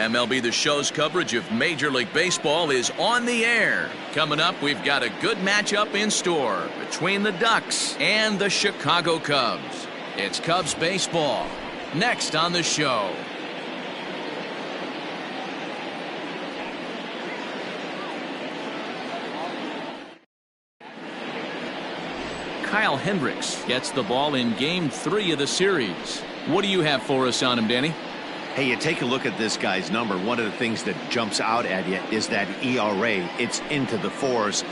MLB The Show's coverage of Major League Baseball is on the air. Coming up, we've got a good matchup in store between the Ducks and the Chicago Cubs. It's Cubs baseball next on the show. Kyle Hendricks gets the ball in Game 3 of the series. What do you have for us on him, Danny? Hey, you take a look at this guy's number. One of the things that jumps out at you is that ERA. It's into the 4s.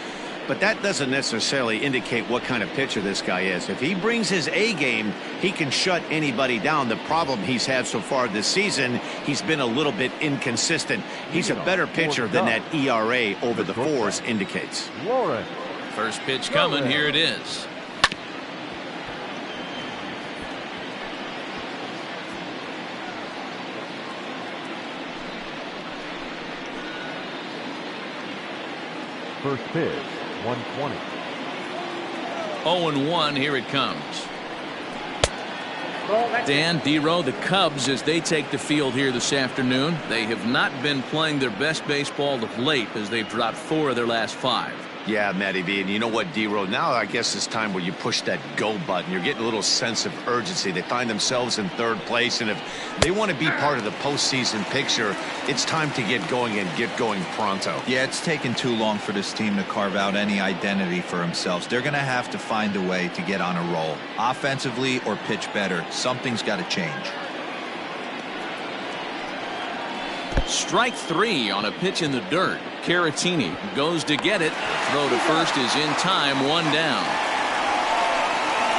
But that doesn't necessarily indicate what kind of pitcher this guy is. If he brings his A game, he can shut anybody down. The problem he's had so far this season, he's been a little bit inconsistent. He's a better pitcher than that ERA over the 4s indicates. First pitch coming. Here it is. First pitch, 120. 0-1, here it comes. Dan, D-Row, the Cubs, as they take the field here this afternoon, they have not been playing their best baseball of late as they've dropped 4 of their last 5. Yeah, Matty B. And you know what, D-Row? Now I guess it's time where you push that go button. You're getting a little sense of urgency. They find themselves in 3rd place, and if they want to be part of the postseason picture, it's time to get going and get going pronto. Yeah, it's taken too long for this team to carve out any identity for themselves. They're going to have to find a way to get on a roll, offensively or pitch better. Something's got to change. Strike 3 on a pitch in the dirt. Caratini goes to get it. Throw to first is in time. 1 down.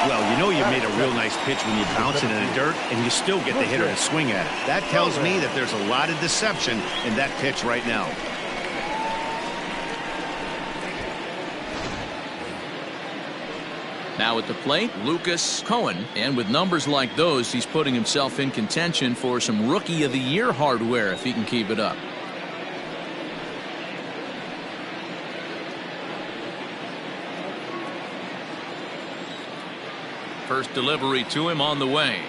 Well, you know you made a real nice pitch when you bounce it in the dirt and you still get the hitter to swing at it. That tells me that there's a lot of deception in that pitch right now. Now at the plate, Lucas Kohan, and with numbers like those, he's putting himself in contention for some Rookie of the Year hardware if he can keep it up. First delivery to him on the way.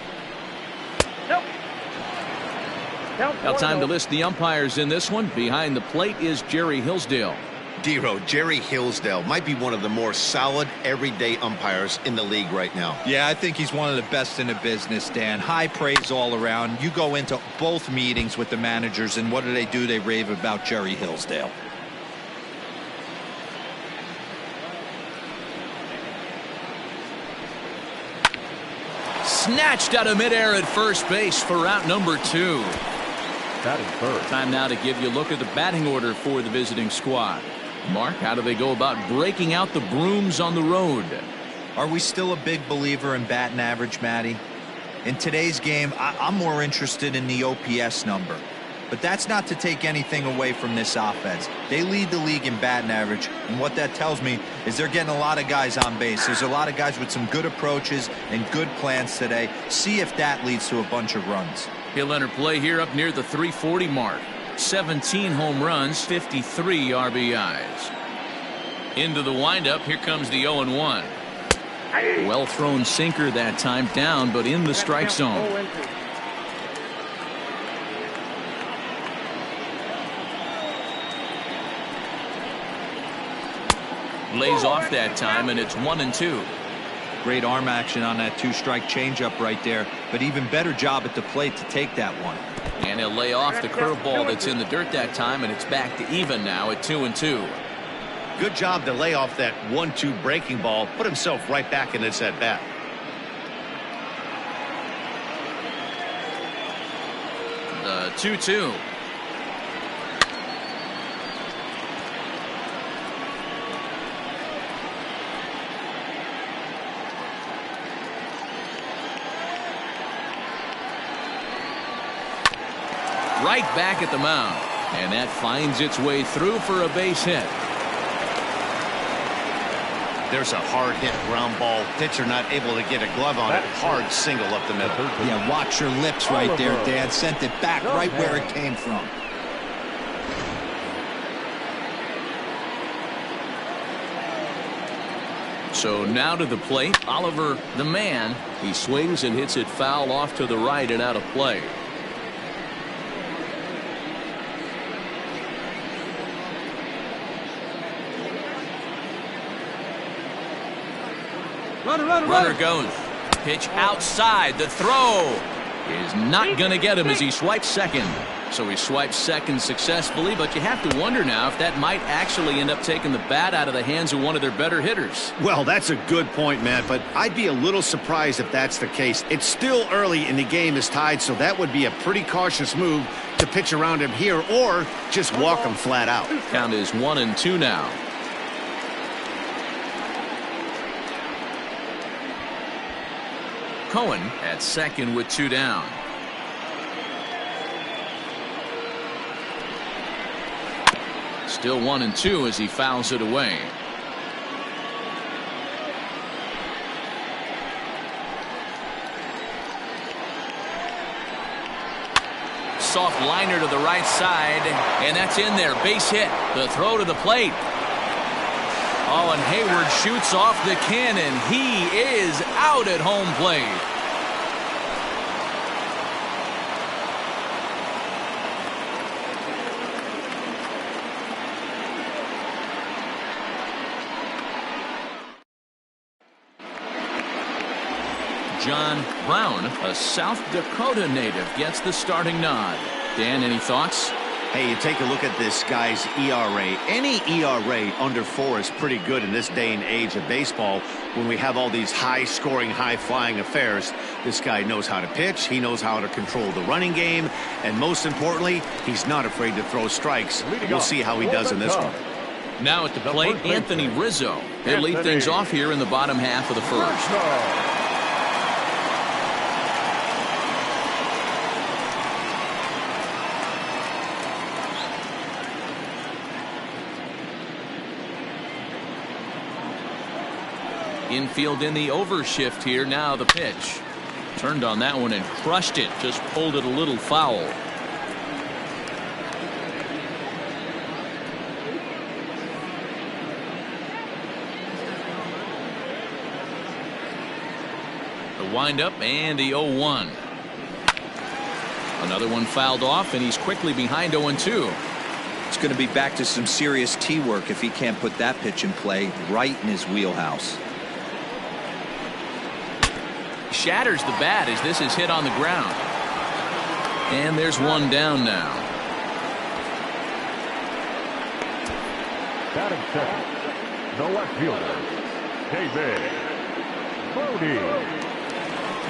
Now time to list the umpires in this one. Behind the plate is Jerry Hillsdale. D-Row, Jerry Hillsdale might be one of the more solid everyday umpires in the league right now. Yeah, I think he's one of the best in the business, Dan. High praise all around. You go into both meetings with the managers, and what do? They rave about Jerry Hillsdale. Snatched out of midair at first base for out number 2. Batting third. Time now to give you a look at the batting order for the visiting squad. Mark, how do they go about breaking out the brooms on the road? Are we still a big believer in batting average, Matty? In today's game, I'm more interested in the OPS number. But that's not to take anything away from this offense. They lead the league in batting average, and what that tells me is they're getting a lot of guys on base. There's a lot of guys with some good approaches and good plans today. See if that leads to a bunch of runs. He'll enter play here up near the 340 mark. 17 home runs, 53 RBIs. Into the windup, here comes the 0-1. Well thrown sinker that time, down but in the strike zone. Lays off that time, and it's 1-2. Great arm action on that 2-strike changeup right there, but even better job at the plate to take that one. And he'll lay off the curveball that's in the dirt that time, and it's back to even now at 2-2. Good job to lay off that 1-2 breaking ball, put himself right back in this at bat. The 2-2. Right back at the mound, and that finds its way through for a base hit. There's a hard hit ground ball. Pitcher not able to get a glove on it. Hard single up the middle. Yeah, watch your lips right there, Dan. Sent it back right where it came from. So now to the plate, Oliver the man. He swings and hits it foul off to the right and out of play. Runner goes. Pitch outside. The throw is not going to get him as he swipes second. So he swipes second successfully, but you have to wonder now if that might actually end up taking the bat out of the hands of one of their better hitters. Well, that's a good point, Matt, but I'd be a little surprised if that's the case. It's still early and the game is tied, so that would be a pretty cautious move to pitch around him here or just walk him flat out. Count is 1-2 now. Kohan at second with 2 down. Still 1-2 as he fouls it away. Soft liner to the right side, and that's in there. Base hit. The throw to the plate. Oh, and Hayward shoots off the cannon. He is out at home plate. John Brown, a South Dakota native, gets the starting nod. Dan, any thoughts? Hey, you take a look at this guy's ERA. Any ERA under 4 is pretty good in this day and age of baseball when we have all these high-scoring, high-flying affairs. This guy knows how to pitch. He knows how to control the running game. And most importantly, he's not afraid to throw strikes. We'll see how he does in this one. Now at the plate, Anthony Rizzo. He'll lead things off here in the bottom half of the first. Infield in the overshift here. Now the pitch. Turned on that one and crushed it. Just pulled it a little foul. The windup and the 0-1. Another one fouled off, and he's quickly behind 0-2. It's going to be back to some serious tee work if he can't put that pitch in play right in his wheelhouse. Shatters the bat as this is hit on the ground. And there's one down now. Batting second, the left fielder, David Bodie.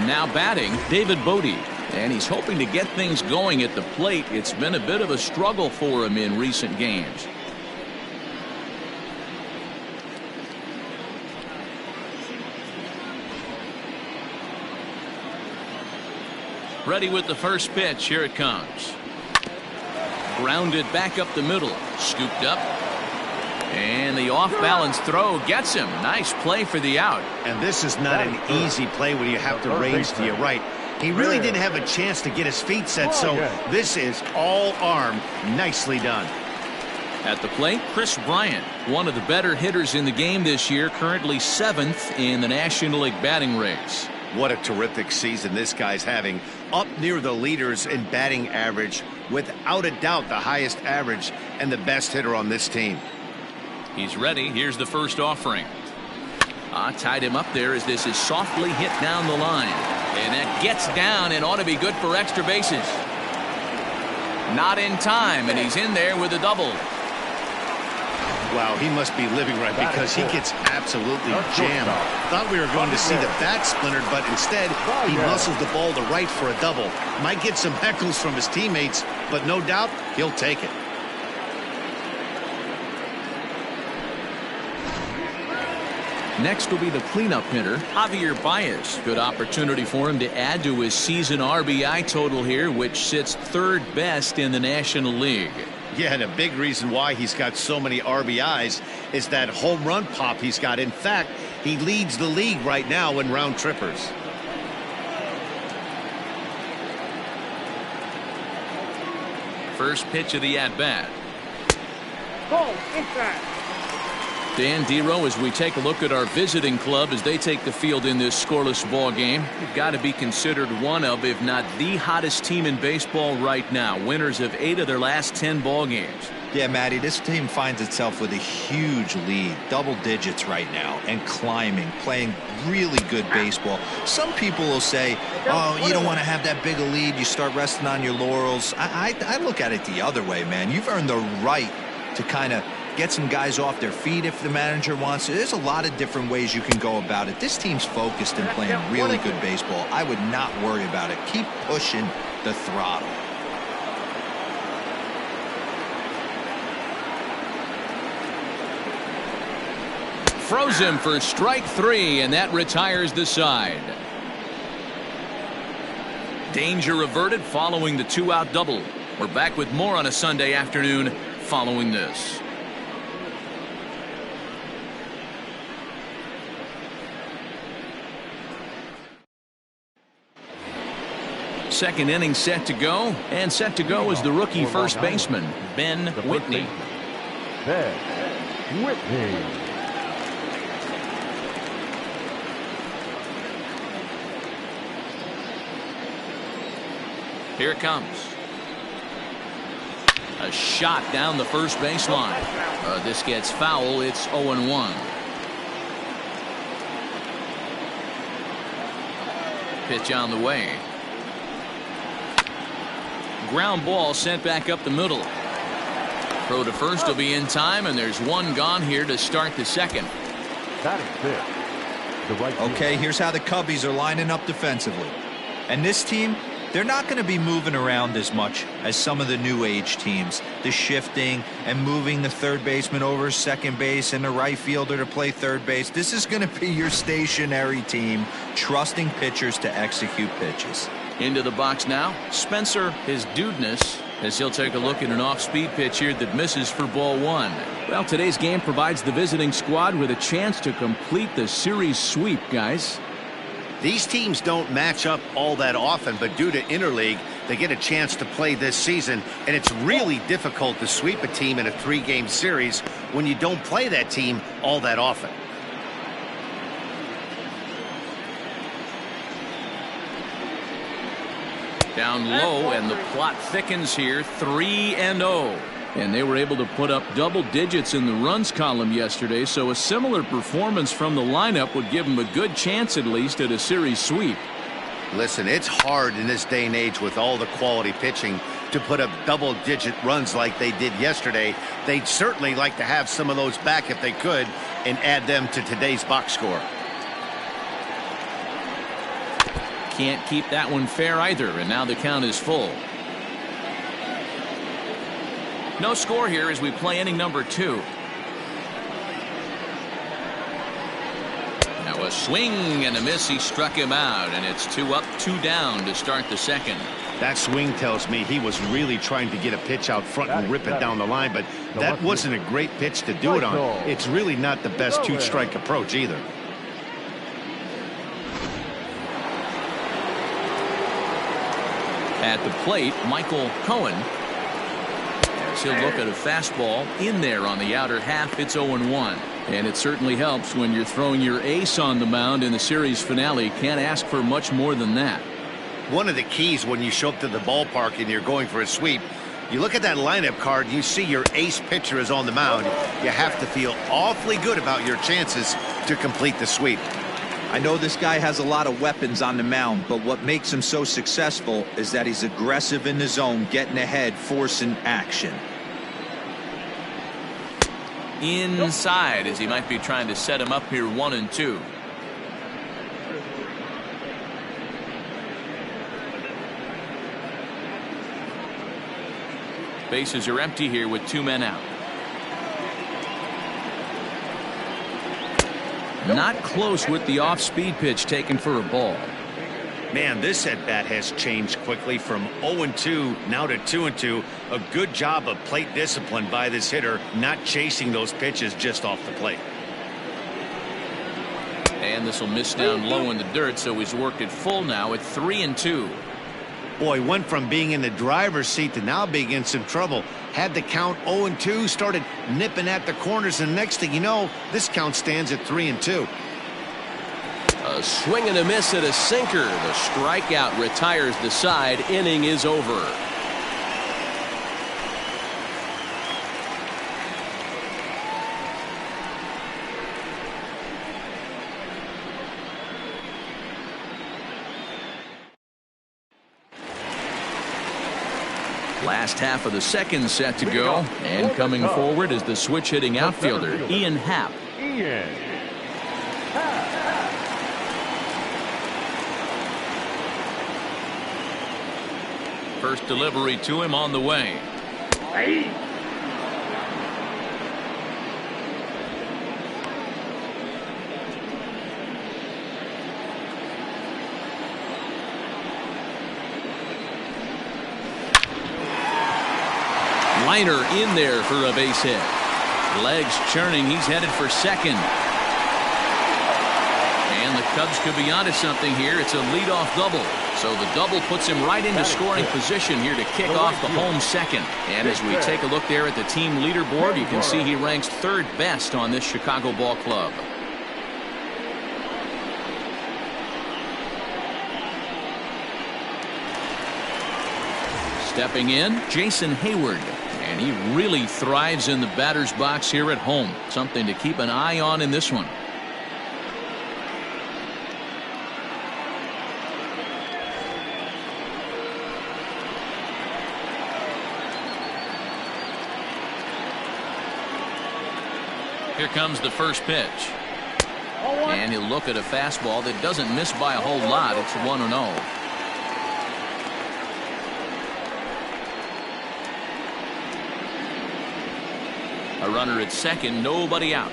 Now batting, David Bodie. And he's hoping to get things going at the plate. It's been a bit of a struggle for him in recent games. Ready with the first pitch. Here it comes. Grounded back up the middle. Scooped up. And the off-balance throw gets him. Nice play for the out. And this is not an easy play when you have to range to your right. He really didn't have a chance to get his feet set, so this is all arm. Nicely done. At the plate, Chris Bryant, one of the better hitters in the game this year, currently 7th in the National League batting race. What a terrific season this guy's having. Up near the leaders in batting average, without a doubt the highest average and the best hitter on this team. He's ready. Here's the first offering. Tied him up there as this is softly hit down the line. And that gets down and ought to be good for extra bases. Not in time, and he's in there with a double. Wow, he must be living right because he gets absolutely jammed. Thought we were going to see the bat splintered, but instead he muscles the ball to right for a double. Might get some heckles from his teammates, but no doubt he'll take it. Next will be the cleanup hitter, Javier Baez. Good opportunity for him to add to his season RBI total here, which sits 3rd best in the National League. Yeah, and a big reason why he's got so many RBIs is that home run pop he's got. In fact, he leads the league right now in round trippers. First pitch of the at-bat. Dan Dero, as we take a look at our visiting club as they take the field in this scoreless ball game, you've got to be considered one of, if not the hottest team in baseball right now. Winners of 8 of their last 10 ball games. Yeah, Matty, this team finds itself with a huge lead, double digits right now, and climbing, playing really good baseball. Some people will say, oh, you don't want to have that big a lead, you start resting on your laurels. I look at it the other way, man. You've earned the right to kind of get some guys off their feet if the manager wants to. There's a lot of different ways you can go about it. This team's focused and playing really good baseball. I would not worry about it. Keep pushing the throttle. Throws him for strike 3, and that retires the side. Danger averted following the 2-out double. We're back with more on a Sunday afternoon following this. Second inning set to go, and set to go is the rookie first baseman, Ben Whitney. Ben Whitney. Here it comes. A shot down the first baseline. This gets foul. It's 0-1. Pitch on the way. Ground ball sent back up the middle. Throw to first will be in time, and there's one gone here to start the second. Okay, here's how the Cubbies are lining up defensively. And this team, they're not going to be moving around as much as some of the new age teams. The shifting and moving the third baseman over second base and the right fielder to play third base. This is going to be your stationary team, trusting pitchers to execute pitches. Into the box now, Spencer, his dudeness, as he'll take a look at an off-speed pitch here that misses for ball 1. Well, today's game provides the visiting squad with a chance to complete the series sweep, guys. These teams don't match up all that often, but due to interleague, they get a chance to play this season, and it's really difficult to sweep a team in a 3-game series when you don't play that team all that often. Down low, and the plot thickens here, 3-0. And they were able to put up double digits in the runs column yesterday, so a similar performance from the lineup would give them a good chance at least at a series sweep. Listen, it's hard in this day and age with all the quality pitching to put up double-digit runs like they did yesterday. They'd certainly like to have some of those back if they could and add them to today's box score. Can't keep that one fair either, and now the count is full. No score here as we play inning number 2. Now a swing and a miss. He struck him out, and it's 2 up, 2 down to start the second. That swing tells me he was really trying to get a pitch out front and rip it down the line, but that wasn't a great pitch to do it on. It's really not the best 2-strike approach either. At the plate, Michael Kohan. As he'll look at a fastball in there on the outer half. It's 0-1. And it certainly helps when you're throwing your ace on the mound in the series finale. Can't ask for much more than that. One of the keys when you show up to the ballpark and you're going for a sweep, you look at that lineup card, you see your ace pitcher is on the mound. You have to feel awfully good about your chances to complete the sweep. I know this guy has a lot of weapons on the mound, but what makes him so successful is that he's aggressive in the zone, getting ahead, forcing action. Inside, as he might be trying to set him up here 1-2. Bases are empty here with 2 men out. Not close with the off-speed pitch taken for a ball. Man, this at-bat has changed quickly from 0-2 now to 2-2. A good job of plate discipline by this hitter, not chasing those pitches just off the plate. And this will miss down low in the dirt, so he's worked it full now at 3-2. Boy, went from being in the driver's seat to now being in some trouble. Had the count 0-2, started nipping at the corners, and next thing you know, this count stands at 3-2. A swing and a miss at a sinker. The strikeout retires the side. Inning is over. Last half of the second set to go, and coming forward is the switch-hitting outfielder, Ian Happ. First delivery to him on the way. Liner in there for a base hit. Legs churning. He's headed for second. And the Cubs could be onto something here. It's a leadoff double. So the double puts him right into scoring position here to kick off the home second. And as we take a look there at the team leaderboard, you can see he ranks third best on this Chicago ball club. Stepping in, Jason Hayward. And he really thrives in the batter's box here at home. Something to keep an eye on in this one. Here comes the first pitch. And he'll look at a fastball that doesn't miss by a whole lot. It's 1-0. A runner at second, nobody out.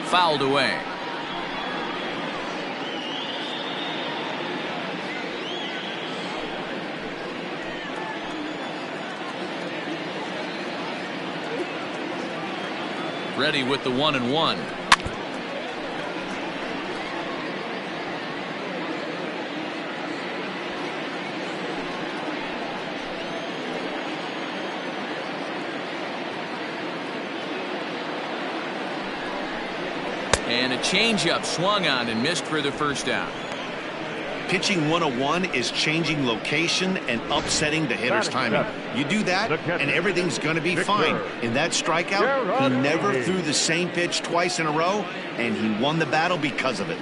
Fouled away. Ready with the 1-1. And a changeup swung on and missed for the first out. Pitching 101 is changing location and upsetting the hitter's timing. You do that, and everything's going to be fine. In that strikeout, he never threw the same pitch twice in a row, and he won the battle because of it.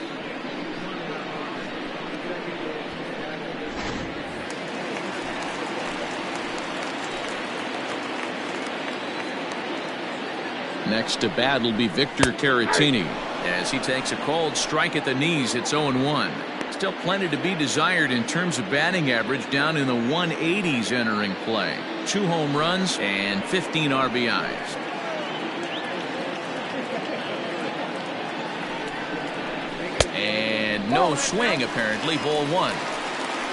Next to bat will be Victor Caratini. As he takes a cold strike at the knees, it's 0-1. Still plenty to be desired in terms of batting average, down in the 180s entering play. 2 home runs and 15 RBIs. And no swing, apparently. Ball 1.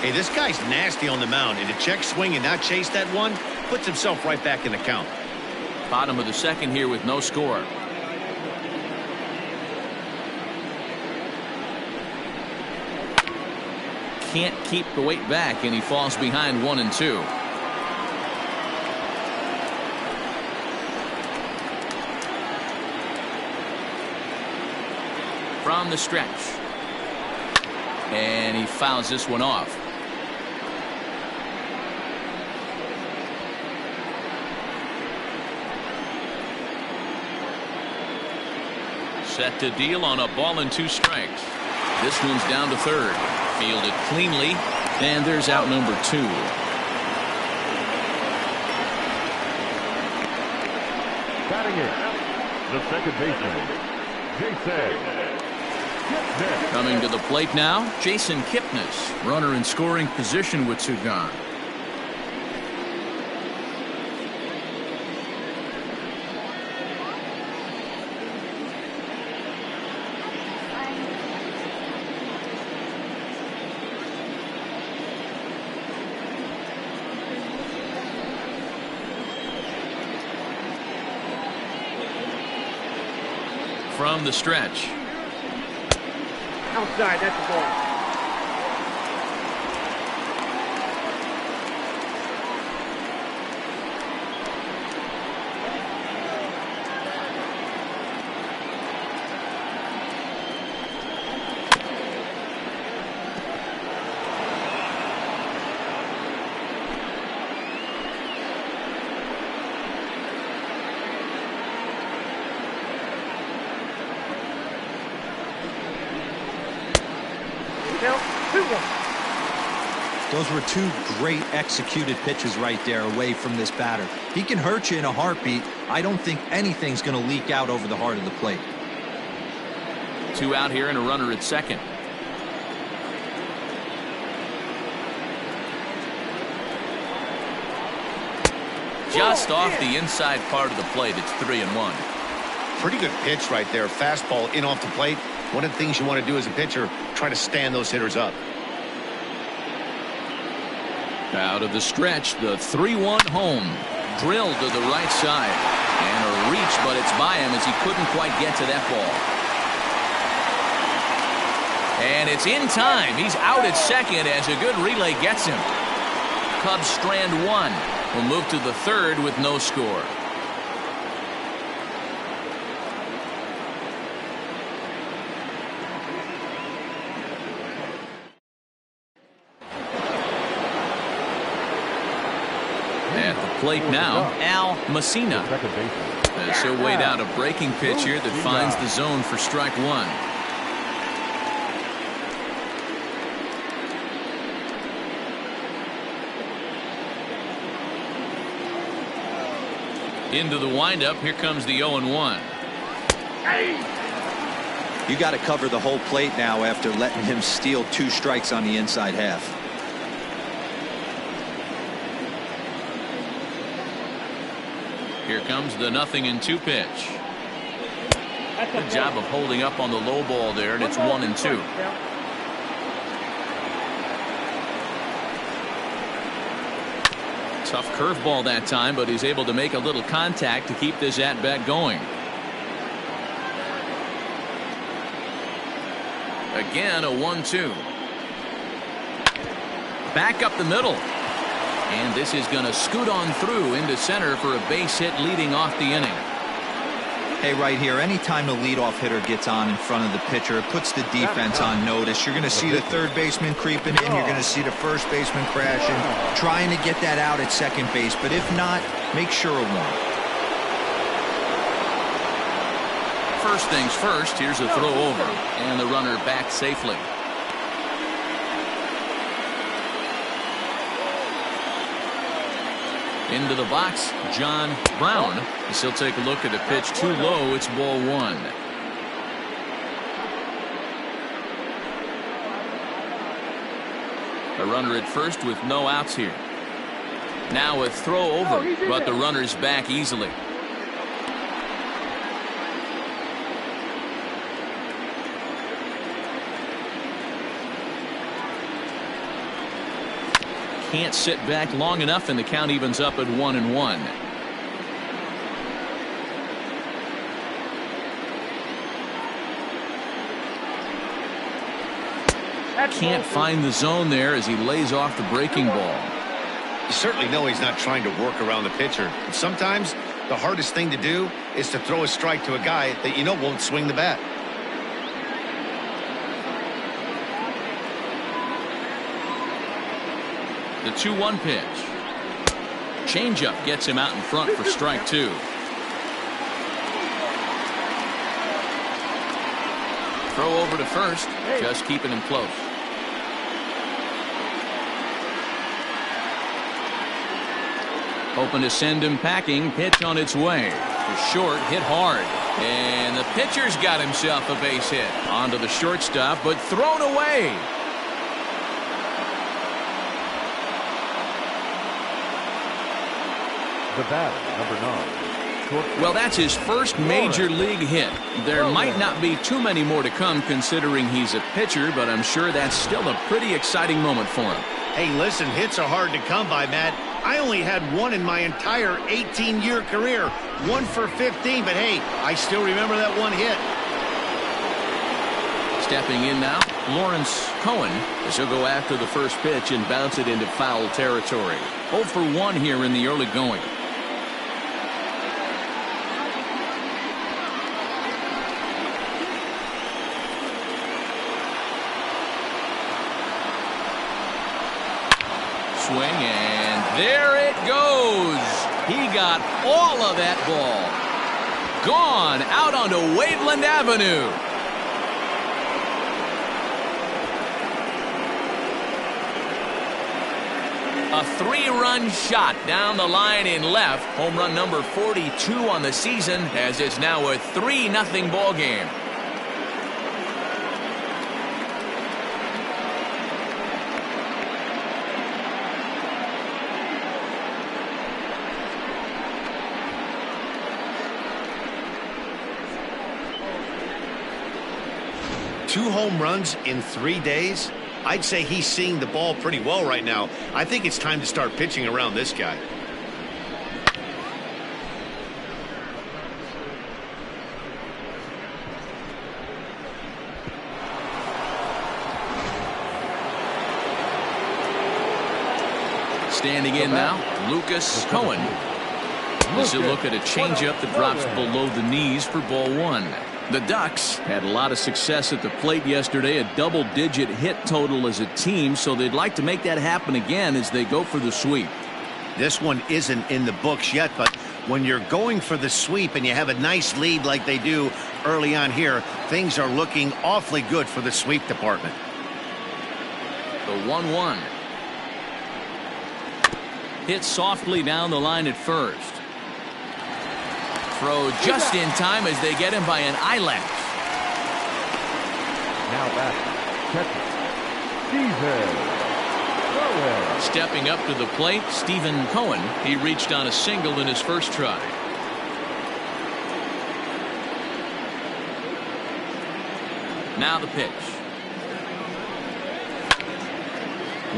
Hey, this guy's nasty on the mound, and to check swing and not chase that one puts himself right back in the count. Bottom of the second here with no score. Can't keep the weight back, and he falls behind 1-2. From the stretch. And he fouls this one off. Set to deal on a ball and 2 strikes. This one's down to third. Fielded cleanly, and there's out number 2. Batting it, the second baseman, Jason Kipnis. Coming to the plate now, Jason Kipnis. Runner in scoring position with 2 gone. from the stretch. Outside, that's the ball. Those were two great executed pitches right there away from this batter. He can hurt you in a heartbeat. I don't think anything's going to leak out over the heart of the plate. 2 out here and a runner at second. Just off the inside part of the plate. It's 3-1. Pretty good pitch right there. Fastball in off the plate. One of the things you want to do as a pitcher, try to stand those hitters up. Out of the stretch, the 3-1 home. Drilled to the right side. And a reach, but it's by him as he couldn't quite get to that ball. And it's in time. He's out at second as a good relay gets him. Cubs strand one. Will move to the third with no score. At the plate now, Al Messina. As he'll wait out a breaking pitch here that finds the zone for strike one. Into the windup. Here comes the 0-1. You got to cover the whole plate now after letting him steal 2 strikes on the inside half. Here comes the 0-2 pitch. Good job of holding up on the low ball there, and it's 1-2. Tough curveball that time, but he's able to make a little contact to keep this at-bat going. Again, a 1-2. Back up the middle. And this is going to scoot on through into center for a base hit leading off the inning. Hey, right here, anytime the leadoff hitter gets on in front of the pitcher, it puts the defense on notice. You're going to see the third baseman creeping in. You're going to see the first baseman crashing, trying to get that out at second base. But if not, make sure of one. First things first, here's a throw over. And the runner back safely. Into the box, John Brown. He'll take a look at a pitch too low. It's ball one. A runner at first with no outs here. Now a throw over, but the runner's back easily. Can't sit back long enough, and the count evens up at 1-1. Can't find the zone there as he lays off the breaking ball. You certainly know he's not trying to work around the pitcher. But sometimes the hardest thing to do is to throw a strike to a guy that you know won't swing the bat. The 2-1 pitch. Changeup gets him out in front for strike two. Throw over to first, just keeping him close. Hoping to send him packing. Pitch on its way. To short, hit hard. And the pitcher's got himself a base hit. Onto the shortstop, but thrown away. The batter, number 9. Well, that's his first major league hit. There might not be too many more to come considering he's a pitcher, but I'm sure that's still a pretty exciting moment for him. Hey, listen, hits are hard to come by, Matt. I only had one in my entire 18-year career. 1 for 15, but hey, I still remember that one hit. Stepping in now, Lawrence Kohan, as he'll go after the first pitch and bounce it into foul territory. 0 for 1 here in the early going. Swing, and there it goes. He got all of that ball. Gone out onto Waveland Avenue. A 3-run shot down the line in left. Home run number 42 on the season, as it's now a 3-0 ball game. Two home runs in 3 days. I'd say he's seeing the ball pretty well right now. I think it's time to start pitching around this guy. Standing in now, Lucas Kohan. This is a look at a changeup that drops below the knees for ball 1. The Ducks had a lot of success at the plate yesterday, a double-digit hit total as a team, so they'd like to make that happen again as they go for the sweep. This one isn't in the books yet, but when you're going for the sweep and you have a nice lead like they do early on here, things are looking awfully good for the sweep department. The 1-1. Hit softly down the line at first. Throw just in time as they get him by an eyelash. Now back, catcher, Stephen Kohan. Stepping up to the plate, Stephen Kohan. He reached on a single in his first try. Now the pitch.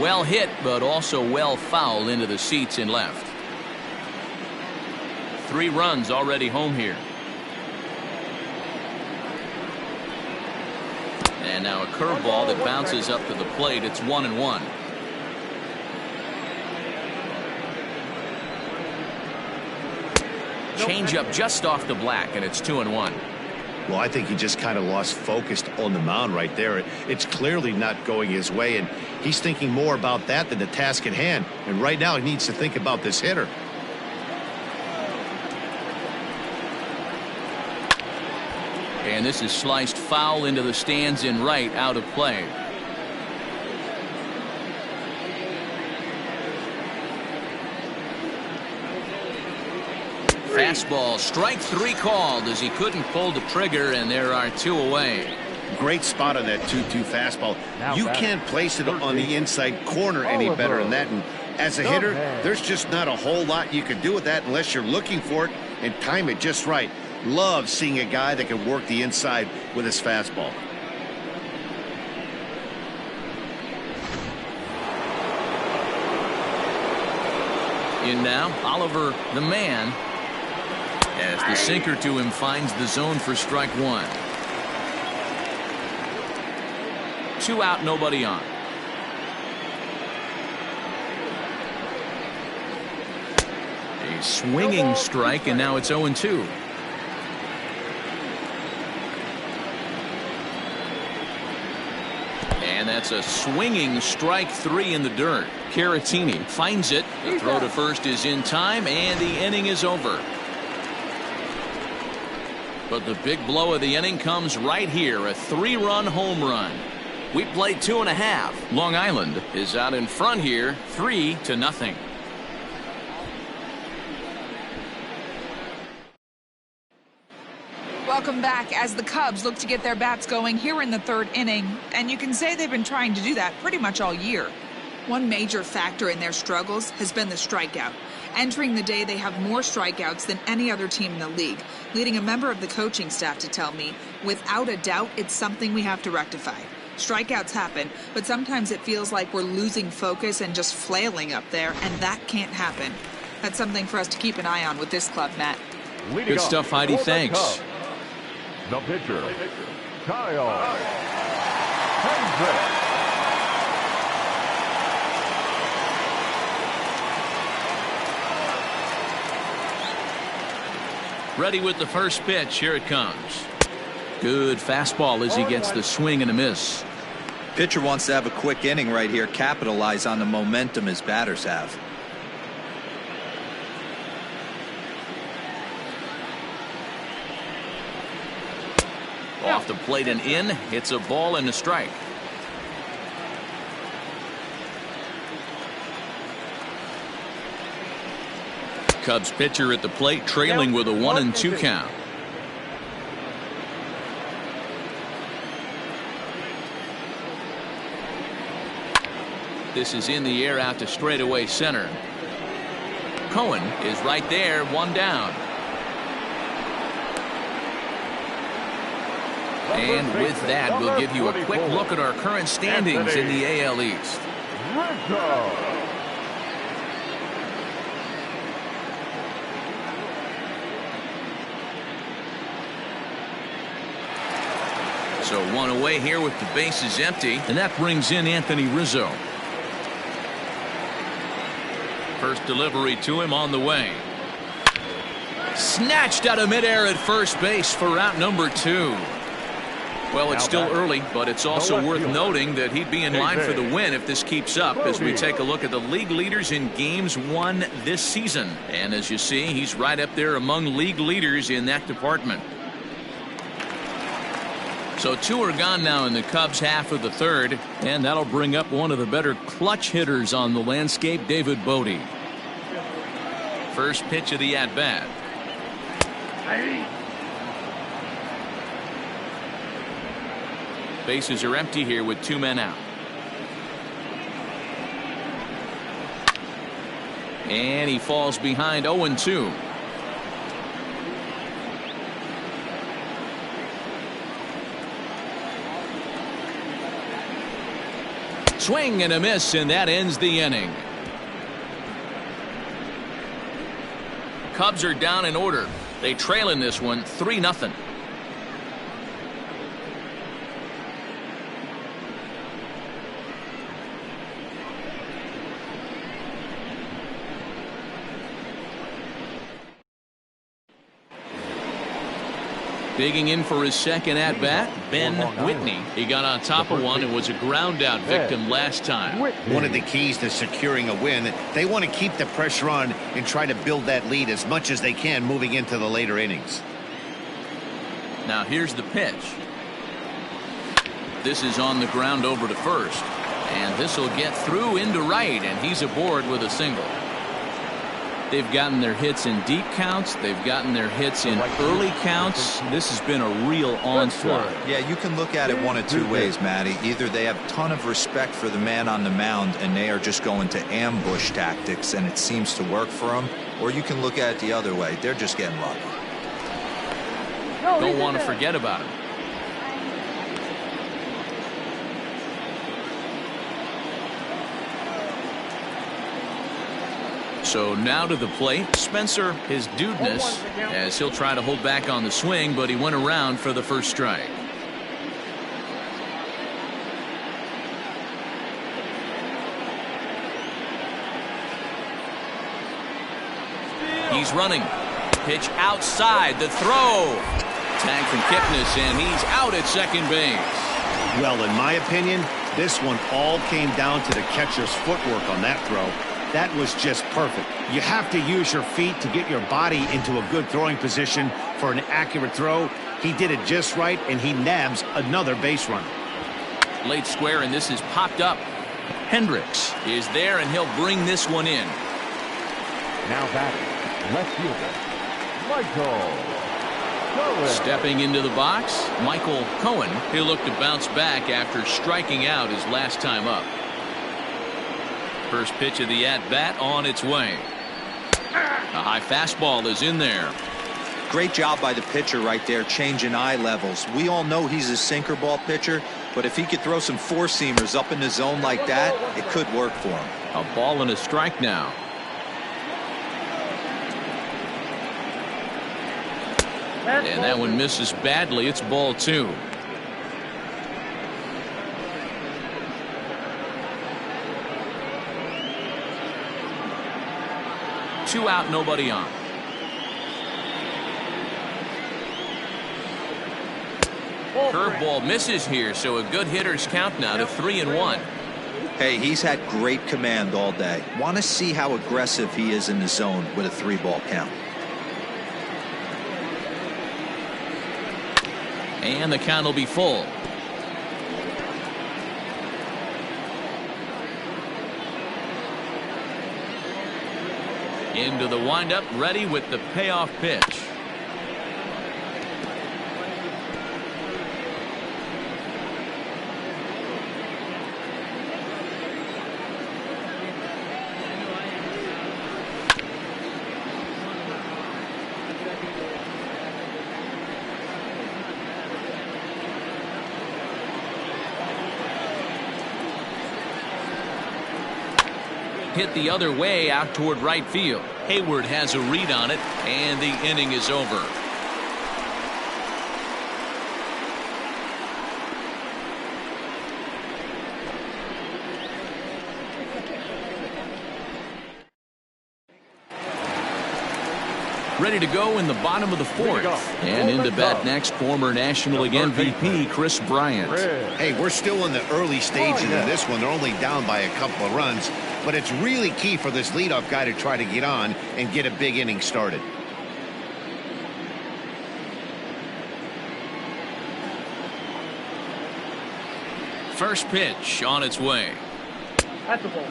Well hit, but also well fouled into the seats in left. 3 runs already home here. And now a curveball that bounces up to the plate. It's 1-1. Changeup just off the black, and it's 2-1. Well, I think he just kind of lost focus on the mound right there. It's clearly not going his way, and he's thinking more about that than the task at hand. And right now he needs to think about this hitter. And this is sliced foul into the stands in right, out of play. Fastball, strike 3 called as he couldn't pull the trigger, and there are 2 away. Great spot on that 2-2 fastball. You can't place it on the inside corner any better than that. And as a hitter, there's just not a whole lot you can do with that unless you're looking for it and time it just right. Love seeing a guy that can work the inside with his fastball. In now, Oliver the man, as the sinker to him finds the zone for strike 1. 2 out, nobody on. A swinging strike, and now it's 0-2. And that's a swinging strike 3 in the dirt. Caratini finds it. The throw to first is in time, and the inning is over. But the big blow of the inning comes right here, a 3-run home run. We played 2.5. Long Island is out in front here, 3-0. Welcome back as the Cubs look to get their bats going here in the 3rd inning, and you can say they've been trying to do that pretty much all year. One major factor in their struggles has been the strikeout. Entering the day, they have more strikeouts than any other team in the league, leading a member of the coaching staff to tell me, without a doubt, it's something we have to rectify. Strikeouts happen, but sometimes it feels like we're losing focus and just flailing up there, and that can't happen. That's something for us to keep an eye on with this club, Matt. Good stuff, Heidi. Thanks. The pitcher, Kyle. Ready with the first pitch. Here it comes. Good fastball as he gets the swing and a miss. Pitcher wants to have a quick inning right here, capitalize on the momentum his batters have. Off the plate and in. It's a ball and a strike. Cubs pitcher at the plate, trailing with a 1-2 count. This is in the air out to straightaway center. Kohan is right there, one down. And with that, we'll give you a quick look at our current standings in the AL East. So one away here with the bases empty, and that brings in Anthony Rizzo. First delivery to him on the way. Snatched out of midair at first base for out number 2. Well, it's still early, but it's also worth noting that he'd be in line for the win if this keeps up as we take a look at the league leaders in games won this season. And as you see, he's right up there among league leaders in that department. So 2 are gone now in the Cubs half of the third, and that'll bring up one of the better clutch hitters on the landscape, David Bodie. First pitch of the at-bat. Bases are empty here with 2 men out. And he falls behind 0-2. Swing and a miss, and that ends the inning. Cubs are down in order. They trail in this one 3-0. Digging in for his second at-bat, Ben Whitney. He got on top of one and was a ground-out victim last time. One of the keys to securing a win, they want to keep the pressure on and try to build that lead as much as they can moving into the later innings. Now here's the pitch. This is on the ground over to first. And this will get through into right, and he's aboard with a single. They've gotten their hits in deep counts. They've gotten their hits in early counts. This has been a real onslaught. Yeah, you can look at it one of 2 ways, Matty. Either they have a ton of respect for the man on the mound and they are just going to ambush tactics and it seems to work for them, or you can look at it the other way. They're just getting lucky. Don't want to forget about him. So now to the plate, Spencer, his dudeness, as he'll try to hold back on the swing, but he went around for the first strike. He's running. Pitch outside, the throw. Tag from Kipnis, and he's out at second base. Well, in my opinion, this one all came down to the catcher's footwork on that throw. That was just perfect. You have to use your feet to get your body into a good throwing position for an accurate throw. He did it just right, and he nabs another base runner. Late square, and this is popped up. Hendricks is there, and he'll bring this one in. Now batting, left fielder, Michael Kohan. Stepping into the box, Michael Kohan. He'll look to bounce back after striking out his last time up. First pitch of the at-bat on its way. A high fastball is in there. Great job by the pitcher right there, changing eye levels. We all know he's a sinker ball pitcher, but if he could throw some four-seamers up in the zone like that, it could work for him. A ball and a strike now. And that one misses badly. It's ball 2. 2 out, nobody on. Curveball misses here, so a good hitter's count now to 3-1. Hey, he's had great command all day. Want to see how aggressive he is in the zone with a 3-ball count. And the count will be full. Into the windup, ready with the payoff pitch. Hit the other way out toward right field. Hayward has a read on it, and the inning is over. Ready to go in the bottom of the 4th. And into bat next, former National League MVP Chris Bryant. Hey, we're still in the early stages of this one. They're only down by a couple of runs. But it's really key for this leadoff guy to try to get on and get a big inning started. First pitch on its way. That's the ball.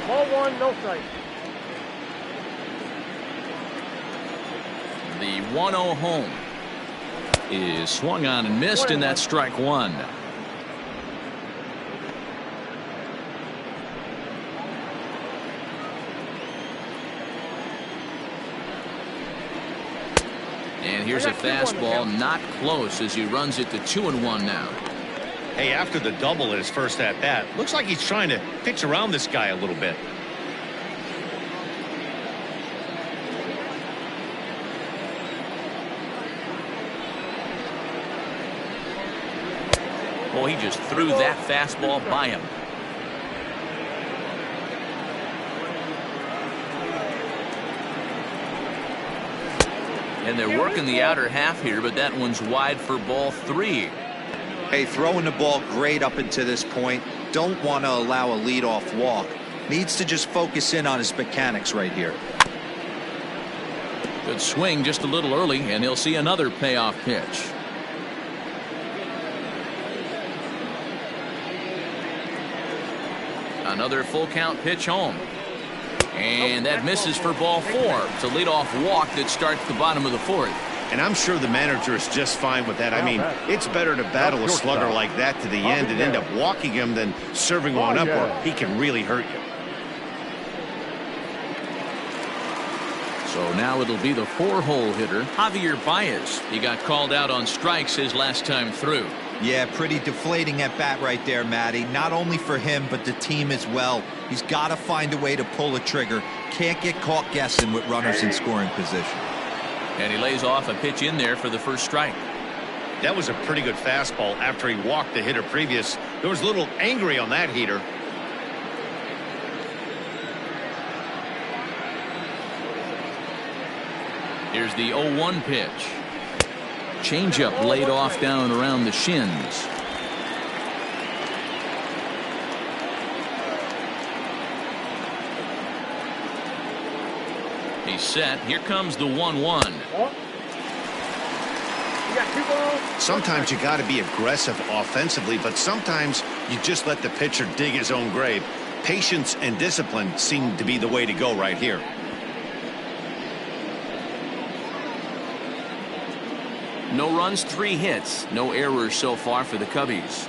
Ball 1, no strike. The 1-0 home is swung on and missed, and that's strike 1. And here's a fastball, not close, as he runs it to 2-1 now. Hey, after the double at his first at bat, looks like he's trying to pitch around this guy a little bit. Oh, he just threw that fastball by him. And they're working the outer half here, but that one's wide for ball 3. Hey, throwing the ball great up until this point. Don't want to allow a leadoff walk. Needs to just focus in on his mechanics right here. Good swing just a little early, and he'll see another payoff pitch. Another full count pitch home. And that misses for ball 4. It's a leadoff walk that starts the bottom of the 4th. And I'm sure the manager is just fine with that. I mean, it's better to battle a slugger like that to the end and end up walking him than serving one up where he can really hurt you. So now it'll be the 4-hole hitter, Javier Baez. He got called out on strikes his last time through. Yeah, pretty deflating at bat right there, Matty. Not only for him, but the team as well. He's got to find a way to pull a trigger. Can't get caught guessing with runners in scoring position. And he lays off a pitch in there for the first strike. That was a pretty good fastball after he walked the hitter previous. There was a little angry on that heater. Here's the 0-1 pitch. Changeup laid off down around the shins. He's set. Here comes the 1-1. Sometimes you got to be aggressive offensively, but sometimes you just let the pitcher dig his own grave. Patience and discipline seem to be the way to go right here. No runs, 3 hits. No errors so far for the Cubbies.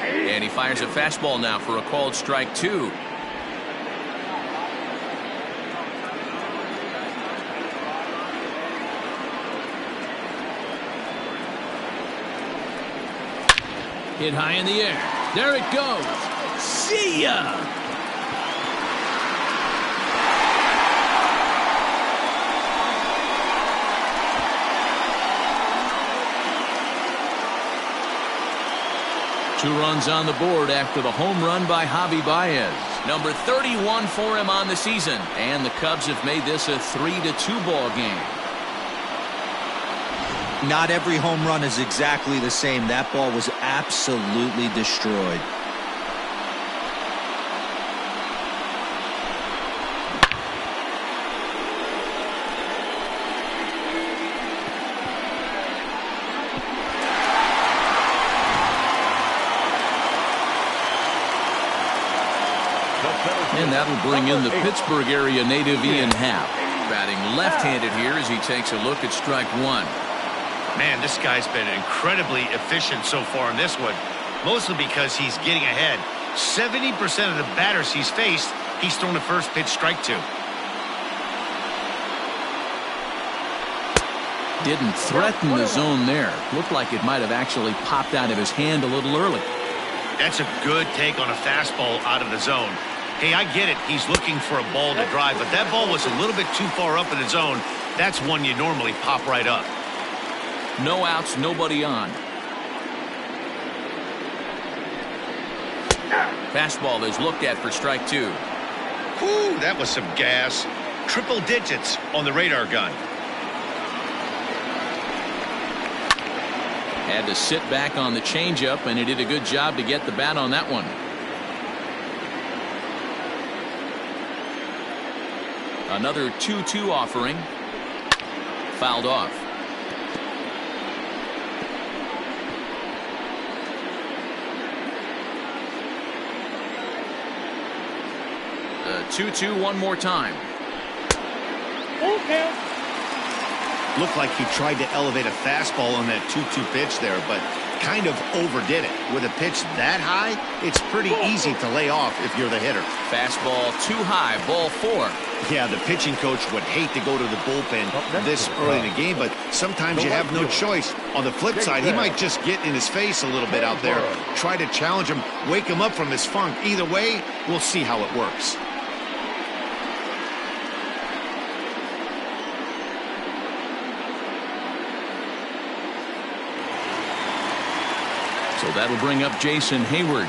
And he fires a fastball now for a called strike 2. Hit high in the air. There it goes. See ya! 2 runs on the board after the home run by Javi Baez. Number 31 for him on the season. And the Cubs have made this a 3-2 ball game. Not every home run is exactly the same. That ball was absolutely destroyed. And that'll bring in the Pittsburgh area native Ian Happ. Batting left-handed here as he takes a look at strike 1. Man, this guy's been incredibly efficient so far in this one, mostly because he's getting ahead. 70% of the batters he's faced, he's thrown a first pitch strike to. Didn't threaten the zone there. Looked like it might have actually popped out of his hand a little early. That's a good take on a fastball out of the zone. Hey, I get it. He's looking for a ball to drive, but that ball was a little bit too far up in the zone. That's one you normally pop right up. No outs, nobody on. Fastball is looked at for strike 2. Whew, that was some gas. Triple digits on the radar gun. Had to sit back on the changeup, and he did a good job to get the bat on that one. Another 2-2 offering. Fouled off. The 2-2 one more time. Okay. Looked like he tried to elevate a fastball on that 2-2 pitch there, but kind of overdid it. With a pitch that high, it's pretty easy to lay off if you're the hitter. Fastball too high, ball 4. Yeah, the pitching coach would hate to go to the bullpen this early in the game, but sometimes you have no choice. On the flip side, he might just get in his face a little bit out there, try to challenge him, wake him up from his funk. Either way, we'll see how it works. So that'll bring up Jason Hayward.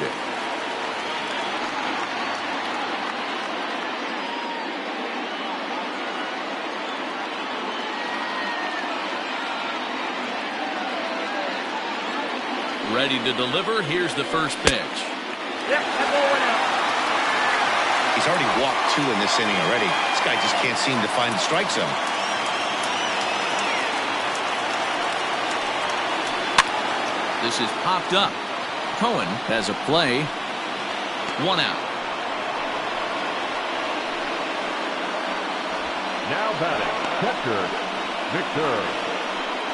Ready to deliver. Here's the first pitch. Yeah, that ball went out. He's already walked 2 in this inning already. This guy just can't seem to find the strike zone. This is popped up. Kohan has a play. 1 out. Now batting, catcher, Victor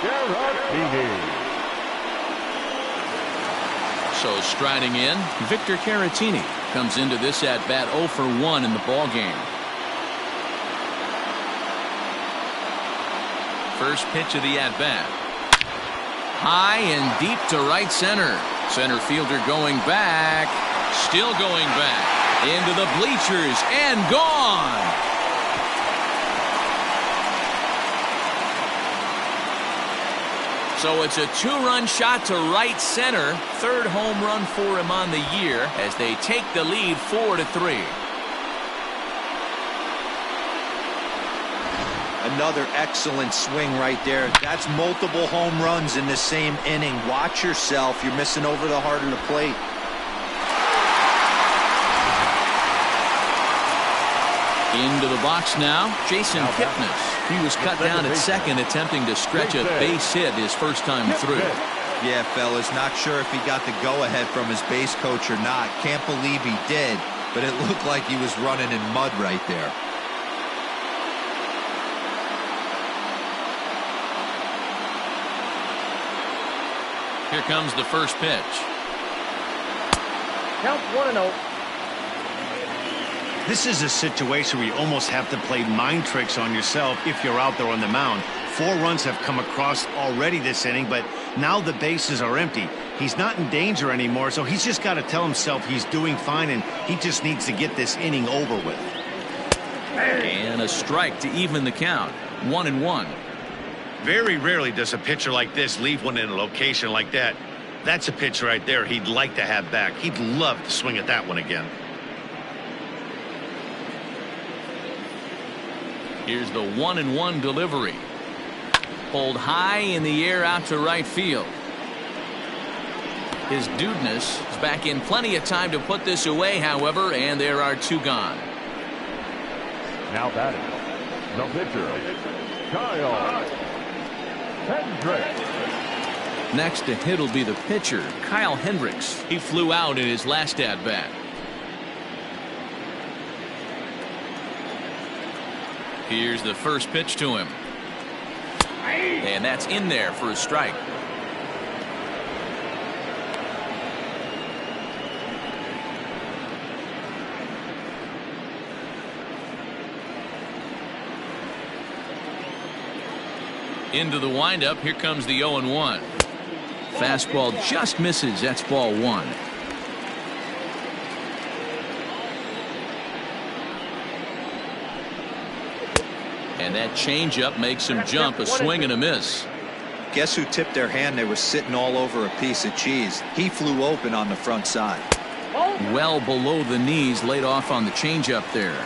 Caratini. So striding in, Victor Caratini comes into this at-bat 0 for 1 in the ball game. First pitch of the at-bat. High and deep to right center. Center fielder going back. Still going back. Into the bleachers and gone. So it's a 2-run shot to right center. 3rd home run for him on the year as they take the lead 4-3. Another excellent swing right there. That's multiple home runs in the same inning. Watch yourself. You're missing over the heart of the plate. Into the box now, Jason Kipnis. He was cut down at second, attempting to stretch a base hit his first time through. Yeah, fellas, not sure if he got the go-ahead from his base coach or not. Can't believe he did, but it looked like he was running in mud right there. Here comes the first pitch. Count 1-0. This is a situation where you almost have to play mind tricks on yourself if you're out there on the mound. 4 runs have come across already this inning, but now the bases are empty. He's not in danger anymore, so he's just got to tell himself he's doing fine, and he just needs to get this inning over with. And a strike to even the count. 1-1. Very rarely does a pitcher like this leave one in a location like that. That's a pitch right there he'd like to have back. He'd love to swing at that one again. Here's the 1-1 delivery. Pulled high in the air out to right field. His dudeness is back in plenty of time to put this away, however, and there are 2 gone. Now batting, the pitcher, Kyle Hendricks. Next to hit will be the pitcher, Kyle Hendricks. He flew out in his last at-bat. Here's the first pitch to him. And that's in there for a strike. Into the windup. Here comes the 0-1. Fastball just misses. That's ball 1. And that changeup makes him jump. A swing and a miss. Guess who tipped their hand? They were sitting all over a piece of cheese. He flew open on the front side. Well below the knees, laid off on the changeup there.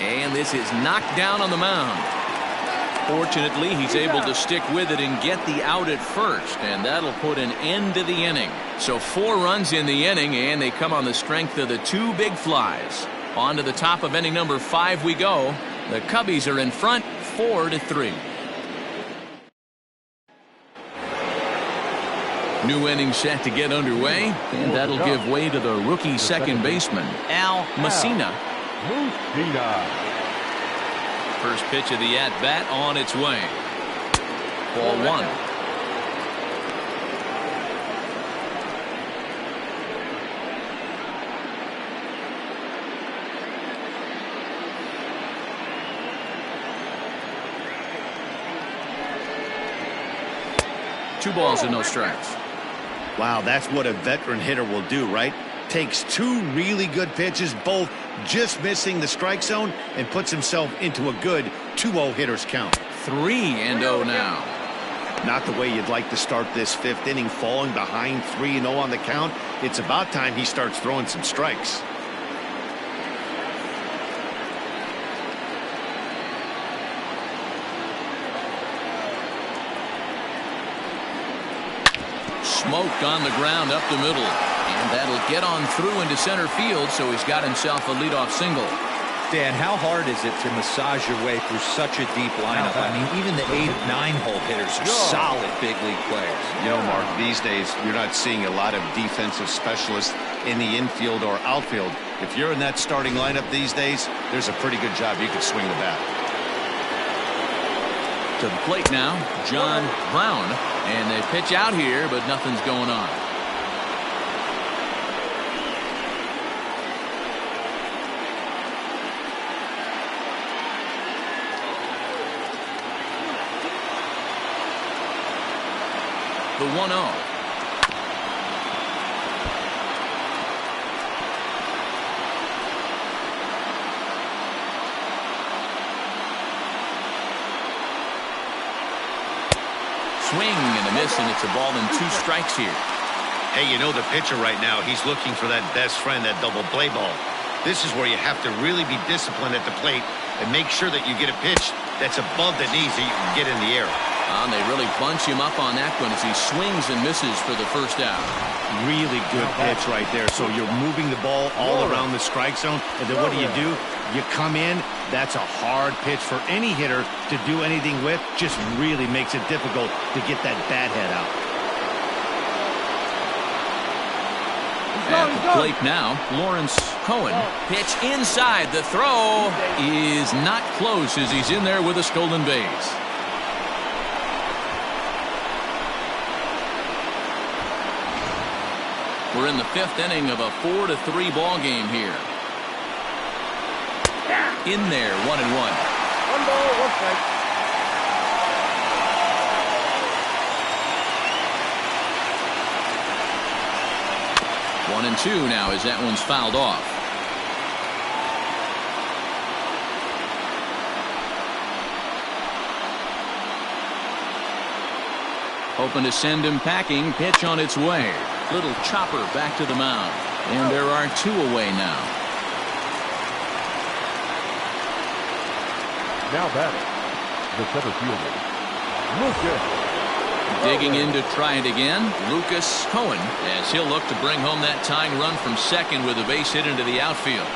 And this is knocked down on the mound. Fortunately, he's able to stick with it and get the out at first, and that'll put an end to the inning. So 4 runs in the inning, and they come on the strength of the 2 big flies. On to the top of inning number 5 we go. The Cubbies are in front 4-3. New inning set to get underway, and that'll give way to the rookie second baseman, Al Messina. First pitch of the at-bat on its way. Ball 1. Two balls and no strikes. Wow, that's what a veteran hitter will do, right? Takes 2 really good pitches, both just missing the strike zone, and puts himself into a good 2-0 hitter's count. 3-0 now. Not the way you'd like to start this 5th inning, falling behind 3-0 on the count. It's about time he starts throwing some strikes. Smoke on the ground up the middle. And that'll get on through into center field, so he's got himself a leadoff single. Dan, how hard is it to massage your way through such a deep lineup? I mean, even the 8, 9-hole hitters are solid big league players. You know, Mark, these days you're not seeing a lot of defensive specialists in the infield or outfield. If you're in that starting lineup these days, there's a pretty good job you could swing the bat. To the plate now, John Brown. And they pitch out here, but nothing's going on. The 1-0. Swing and a miss, and it's a ball and 2 strikes here. Hey, you know the pitcher right now, he's looking for that best friend, that double play ball. This is where you have to really be disciplined at the plate and make sure that you get a pitch that's above the knees that you can get in the air. And they really bunch him up on that one as he swings and misses for the first out. Really good pitch right there. So you're moving the ball all around the strike zone, and then what do? You come in. That's a hard pitch for any hitter to do anything with. Just really makes it difficult to get that bat head out. At the plate now, Lawrence Kohan. Pitch inside. The throw is not close as he's in there with a stolen base. We're in the 5th inning of a 4-3 ball game here. In there, 1-1. 1 ball, 1 strike. 1-2 now as that one's fouled off. Hoping to send him packing. Pitch on its way. Little chopper back to the mound. And there are 2 away now. Now batting, the center fielder, Lucas. Digging in to try it again, Lucas Kohan, as he'll look to bring home that tying run from second with a base hit into the outfield.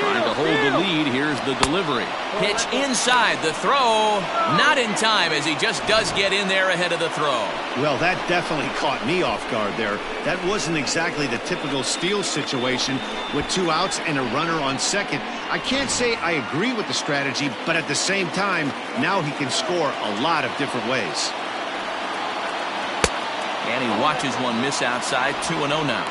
Trying to hold the lead. Here's the delivery. Pitch inside. The throw not in time, as he just does get in there ahead of the throw. Well, that definitely caught me off guard there. That wasn't exactly the typical steal situation with 2 outs and a runner on second. I can't say I agree with the strategy, but at the same time, now he can score a lot of different ways. And he watches one miss outside. 2-0 now.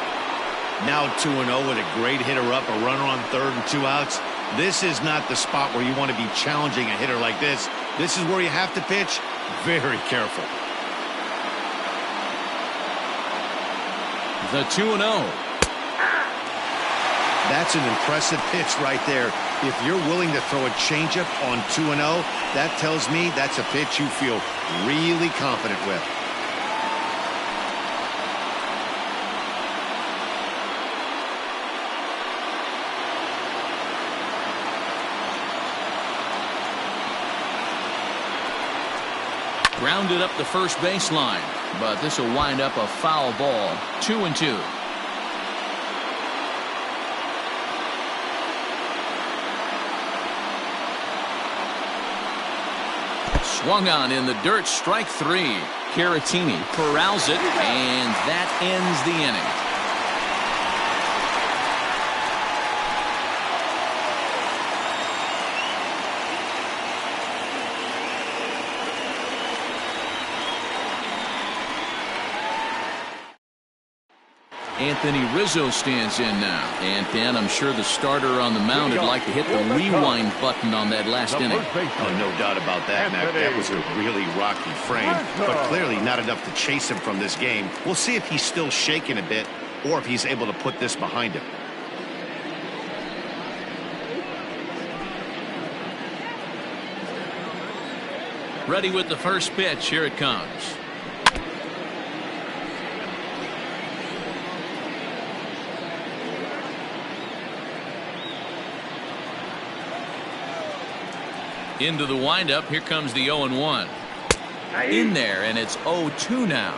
Now 2-0 with a great hitter up, a runner on third and 2 outs. This is not the spot where you want to be challenging a hitter like this. This is where you have to pitch very careful. The 2-0. That's an impressive pitch right there. If you're willing to throw a changeup on 2-0, that tells me that's a pitch you feel really confident with. Grounded up the first baseline, but this will wind up a foul ball. 2-2. Swung on in the dirt, strike 3. Caratini corrals it, and that ends the inning. Anthony Rizzo stands in now. And Dan, I'm sure the starter on the mound would like to hit the rewind button on that last inning. Oh, no doubt about that, Mac. That was a really rocky frame, but clearly not enough to chase him from this game. We'll see if he's still shaking a bit or if he's able to put this behind him. Ready with the first pitch. Here it comes. Into the windup. Here comes the 0-1. In there, and it's 0-2 now.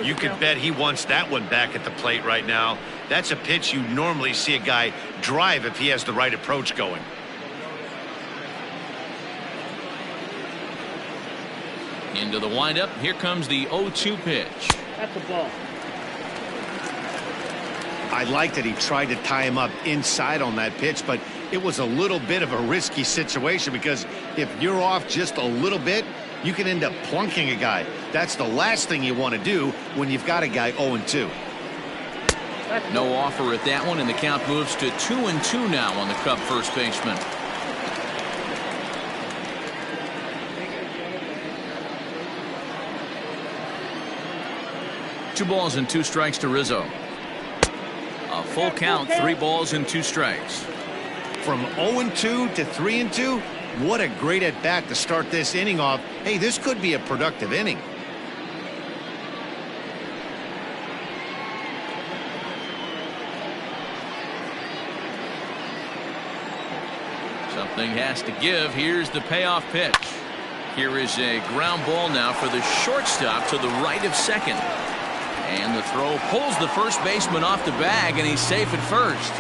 You could bet he wants that one back at the plate right now. That's a pitch you normally see a guy drive if he has the right approach going. Into the windup. Here comes the 0-2 pitch. That's a ball. I like that he tried to tie him up inside on that pitch, but it was a little bit of a risky situation because if you're off just a little bit, you can end up plunking a guy. That's the last thing you want to do when you've got a guy 0-2. No offer at that one, and the count moves to 2-2 now on the Cub first baseman. Two balls and 2 strikes to Rizzo. A full count, 3 balls and 2 strikes. From 0-2 to 3-2, what a great at bat to start this inning off. Hey, this could be a productive inning. Something has to give. Here's the payoff pitch. Here is a ground ball now for the shortstop to the right of second. And the throw pulls the first baseman off the bag, and he's safe at first.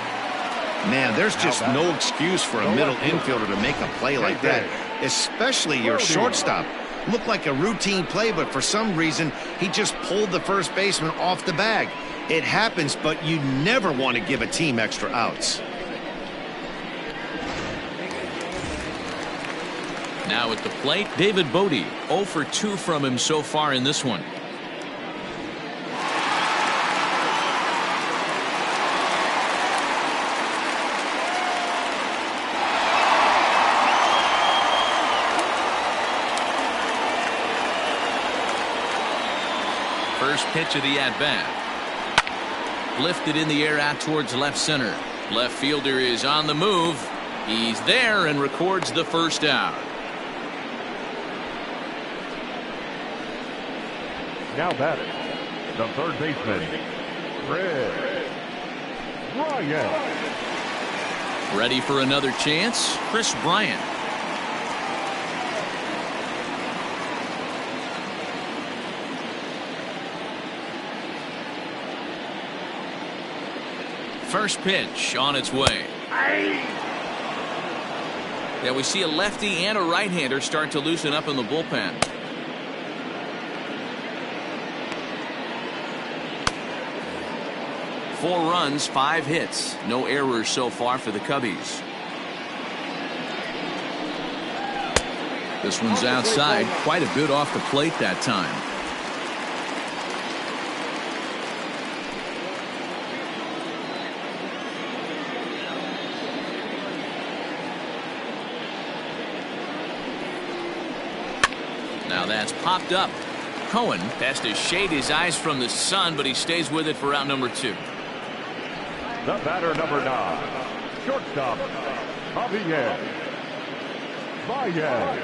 Man, there's just no excuse for a middle infielder to make a play like that, especially your shortstop. Looked like a routine play, but for some reason, he just pulled the first baseman off the bag. It happens, but you never want to give a team extra outs. Now at the plate, David Bodie. 0 for 2 from him so far in this one. First pitch of the at-bat. Lifted in the air out towards left center. Left fielder is on the move. He's there and records the first out. Now batting, the third baseman, Bryant. Ready for another chance, Chris Bryant. First pitch on its way. Yeah, we see a lefty and a right-hander start to loosen up in the bullpen. Four runs, 5 hits. No errors so far for the Cubbies. This one's outside. Quite a bit off the plate that time. Now that's popped up. Kohan has to shade his eyes from the sun, but he stays with it for out number 2. The batter, number 9, shortstop, Javier Baez.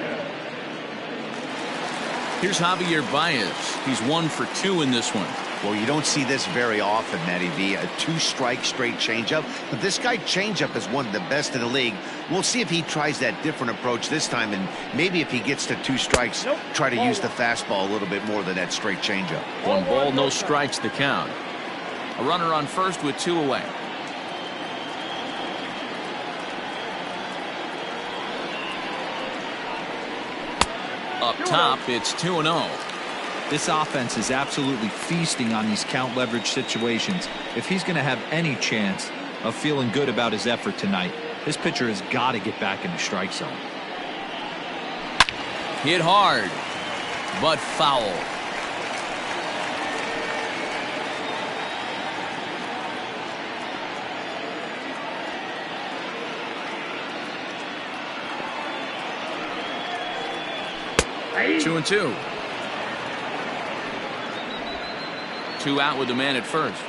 Here's Javier Baez. He's 1 for 2 in this one. Well, you don't see this very often, Matty V. A 2-strike straight changeup. But this guy changeup is one of the best in the league. We'll see if he tries that different approach this time, and maybe if he gets to 2 strikes, try to use the fastball a little bit more than that straight changeup. 1 ball, no strikes the count. A runner on first with 2 away. Up top, it's 2-0. This offense is absolutely feasting on these count leverage situations. If he's going to have any chance of feeling good about his effort tonight, this pitcher has got to get back in the strike zone. Hit hard, but foul. Hey. 2-2. 2 out with the man at first.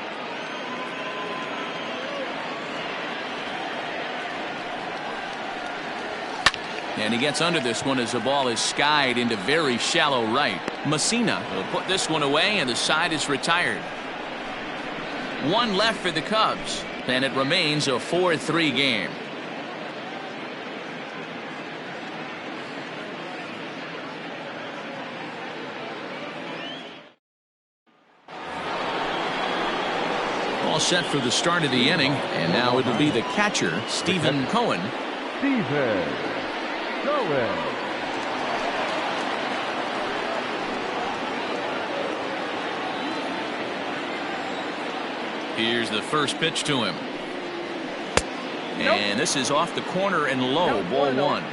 And he gets under this one as the ball is skied into very shallow right. Messina will put this one away, and the side is retired. 1 left for the Cubs, and it remains a 4-3 game. All set for the start of the inning, and now it'll be the catcher, Stephen Kohan. Here's the first pitch to him. And this is off the corner and low, ball 1.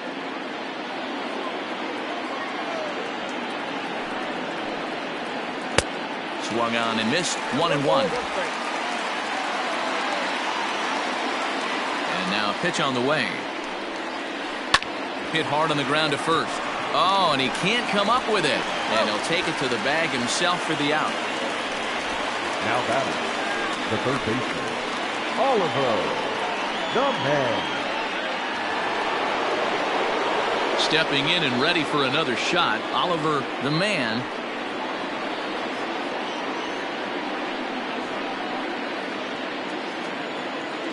Swung on and missed, 1-1. And now a pitch on the way. Hit hard on the ground to first. Oh, and he can't come up with it. And he'll take it to the bag himself for the out. Now batting, the third baseman, Oliver, the man. Stepping in and ready for another shot, Oliver, the man.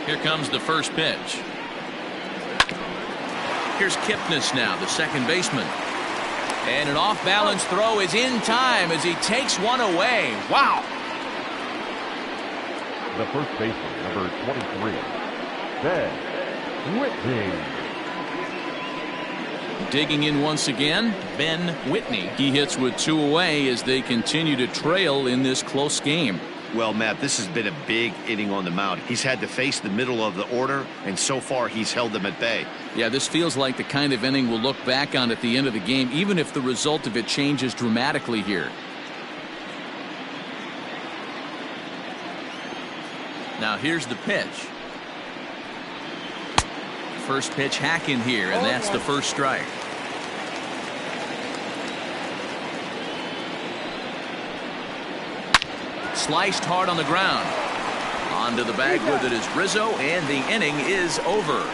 Here comes the first pitch. Here's Kipnis now, the second baseman. And an off-balance throw is in time as he takes one away. Wow. The first baseman, number 23, Ben Whitney. Digging in once again, Ben Whitney. He hits with 2 away as they continue to trail in this close game. Well, Matt, this has been a big inning on the mound. He's had to face the middle of the order, and so far he's held them at bay. Yeah, this feels like the kind of inning we'll look back on at the end of the game, even if the result of it changes dramatically here. Now here's the pitch. First pitch hack in here, and that's the first strike. Sliced hard on the ground. Onto the bag with it is Rizzo, and the inning is over.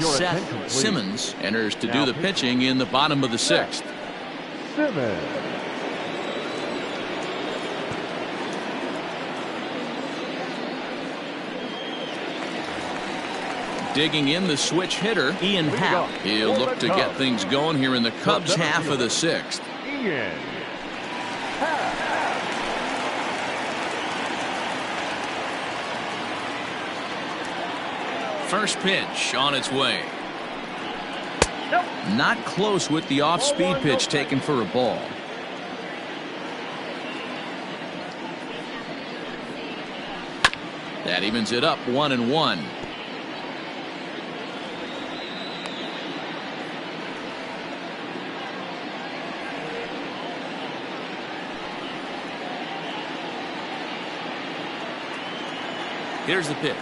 Seth Simmons enters to Now do the pitching in the bottom of the sixth. Simmons. Digging in the switch hitter, Ian Happ. He'll look to get things going here in the Cubs half of the sixth. Ian. First pitch on its way. Not close with the off-speed pitch taken for a ball. That evens it up 1-1. Here's the pitch.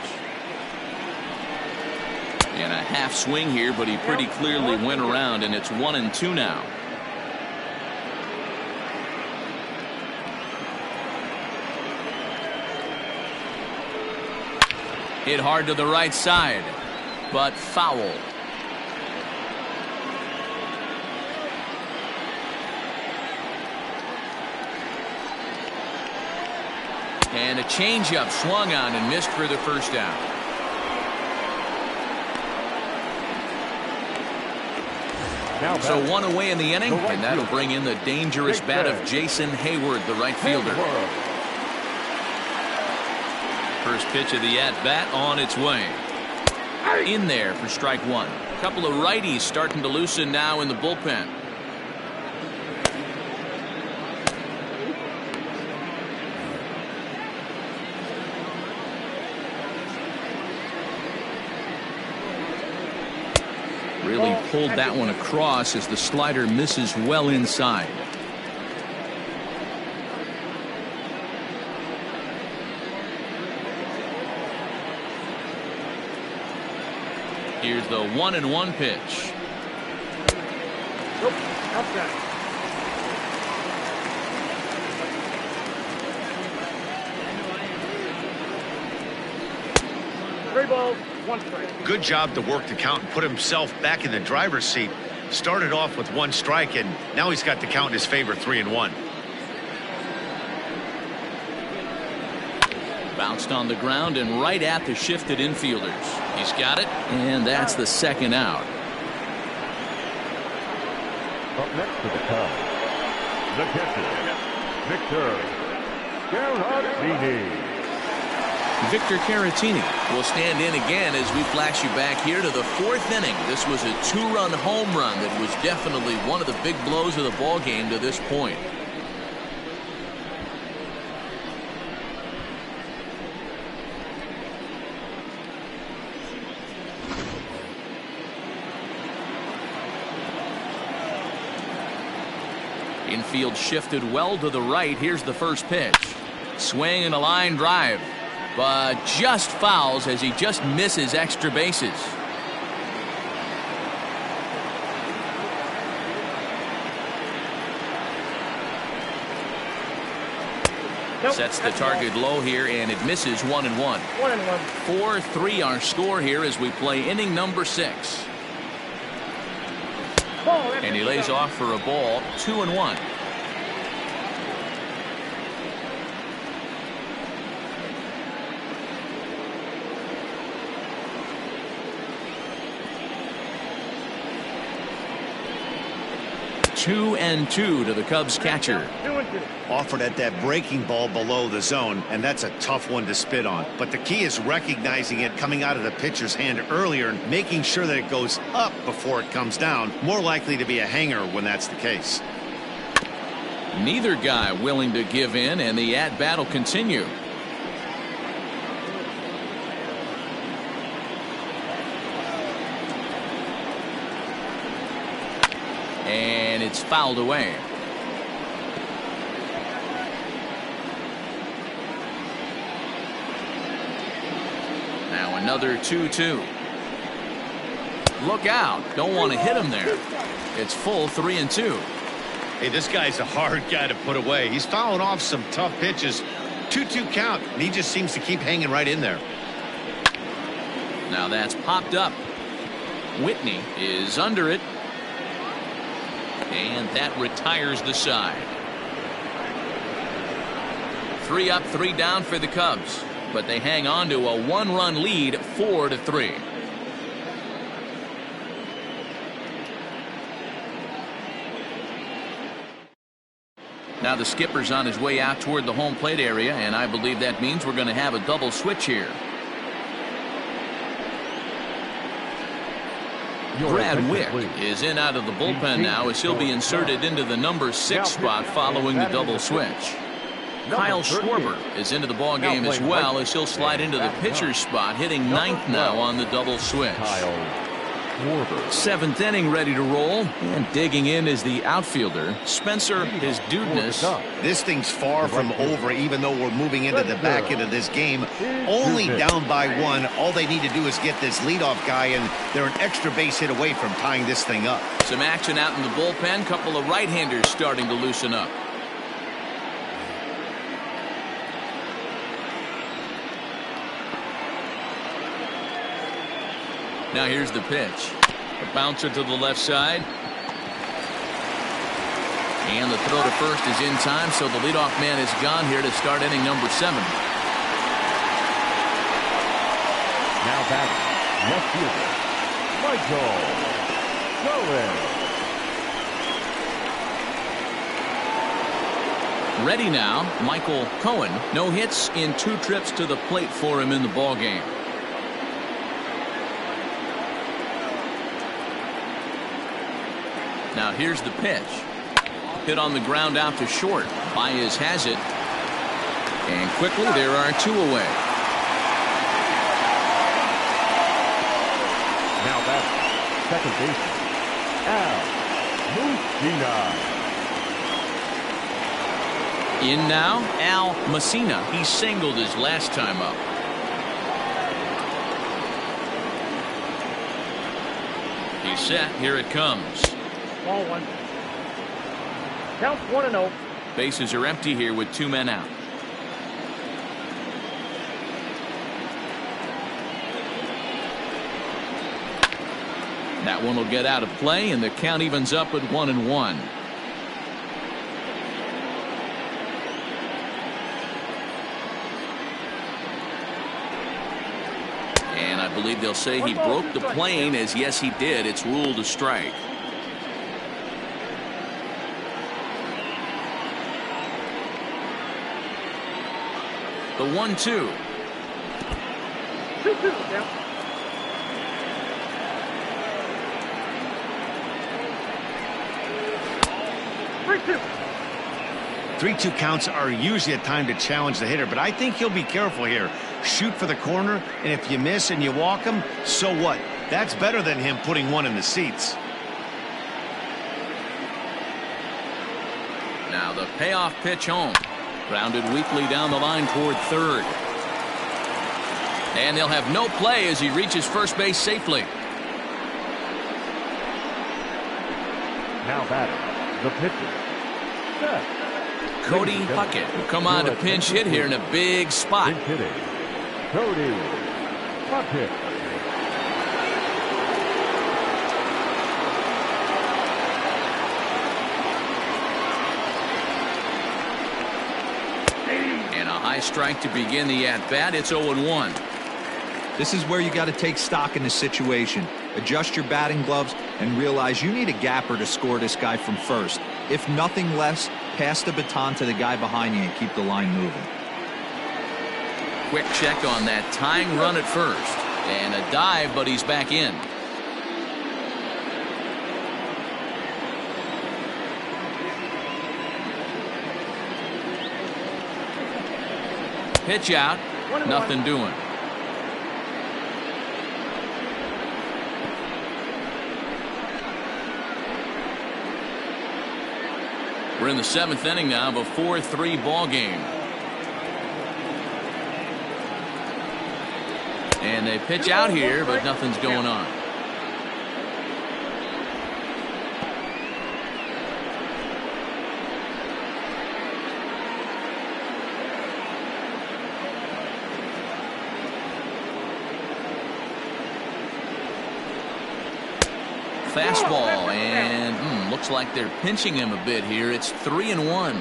And a half swing here, but he pretty clearly went around, and it's 1-2 now. Hit hard to the right side, but foul. And a changeup swung on and missed for the first down. So one away in the inning, and that'll bring in the dangerous bat of Jason Hayward, the right fielder. First pitch of the at-bat on its way. In there for strike one. A couple of righties starting to loosen now in the bullpen. Really pulled that one across as the slider misses well inside. Here's the 1-1 pitch. Nope, outside. 3 balls, 1 strike. Good job to work the count and put himself back in the driver's seat. Started off with 1 strike, and now he's got the count in his favor, 3-1. Bounced on the ground and right at the shifted infielders. He's got it, and that's the second out. Up next to the Cubs, the catcher, Victor Caratini. Victor Caratini will stand in again as we flash you back here to the 4th inning. This was a 2-run home run that was definitely one of the big blows of the ball game to this point. Infield shifted well to the right. Here's the first pitch. Swing and a line drive, but just fouls as he just misses extra bases. Sets the target low here, and it misses 1-1. 1-1. 4-3 our score here as we play inning number 6. And he lays off for a ball, 2-1. Two and 2 to the Cubs catcher. 2-2. Offered at that breaking ball below the zone, and that's a tough one to spit on. But the key is recognizing it coming out of the pitcher's hand earlier and making sure that it goes up before it comes down. More likely to be a hanger when that's the case. Neither guy willing to give in, and the at-bat will continue. And it's fouled away. Now another 2-2. Look out. Don't want to hit him there. It's full 3-2. Hey, this guy's a hard guy to put away. He's fouling off some tough pitches. 2-2 count, and he just seems to keep hanging right in there. Now that's popped up. Whitney is under it. And that retires the side. 3 up, 3 down for the Cubs. But they hang on to a 1-run lead, 4-3. Now the skipper's on his way out toward the home plate area, and I believe that means we're going to have a double switch here. Brad Wick is in out of the bullpen now as he'll be inserted into the number 6 spot following the double switch. Kyle Schwarber is into the ball game as well as he'll slide into the pitcher's spot, hitting 9th now on the double switch. 7th inning ready to roll, and digging in is the outfielder Spencer his Dudeness. This thing's far from over, even though we're moving into the back end of this game. Only down by 1. All they need to do is get this leadoff guy, and they're an extra base hit away from tying this thing up. Some action out in the bullpen. Couple of right-handers starting to loosen up. Now here's the pitch. A bouncer to the left side. And the throw to first is in time, so the leadoff man is gone here to start inning number 7. Now batting, left fielder, Michael Kohan. Ready now, Michael Kohan. No hits in 2 trips to the plate for him in the ballgame. Now here's the pitch. Hit on the ground out to short. Baez has it. And quickly there are 2 away. Now that's second baseman, Al Mussina. In now, Al Mussina. He singled his last time up. He's set. Here it comes. Ball 1. Count 1-0. Bases are empty here with 2 men out. That one will get out of play, and the count evens up at 1-1. And I believe they'll say he broke the plane, as yes he did. It's ruled a strike. The 1-2. 2-2 down. 3-2. 3-2 counts are usually a time to challenge the hitter, but I think he'll be careful here. Shoot for the corner, and if you miss and you walk him, so what? That's better than him putting one in the seats. Now the payoff pitch home. Grounded weakly down the line toward third. And they'll have no play as he reaches first base safely. Now batting, the pitcher, Seth. Cody Puckett will come on to pinch hit here in a big spot. Pinch hitting, Cody Puckett. High strike to begin the at-bat. It's 0-1. This is where you got to take stock in the situation. Adjust your batting gloves and realize you need a gapper to score this guy from first. If nothing less, pass the baton to the guy behind you and keep the line moving. Quick check on that tying run at first. And a dive, but he's back in. Pitch out. Nothing doing. We're in the 7th inning now of a 4-3 ball game. And they pitch out here, but nothing's going on. fastball, and looks like they're pinching him a bit here. It's 3-1.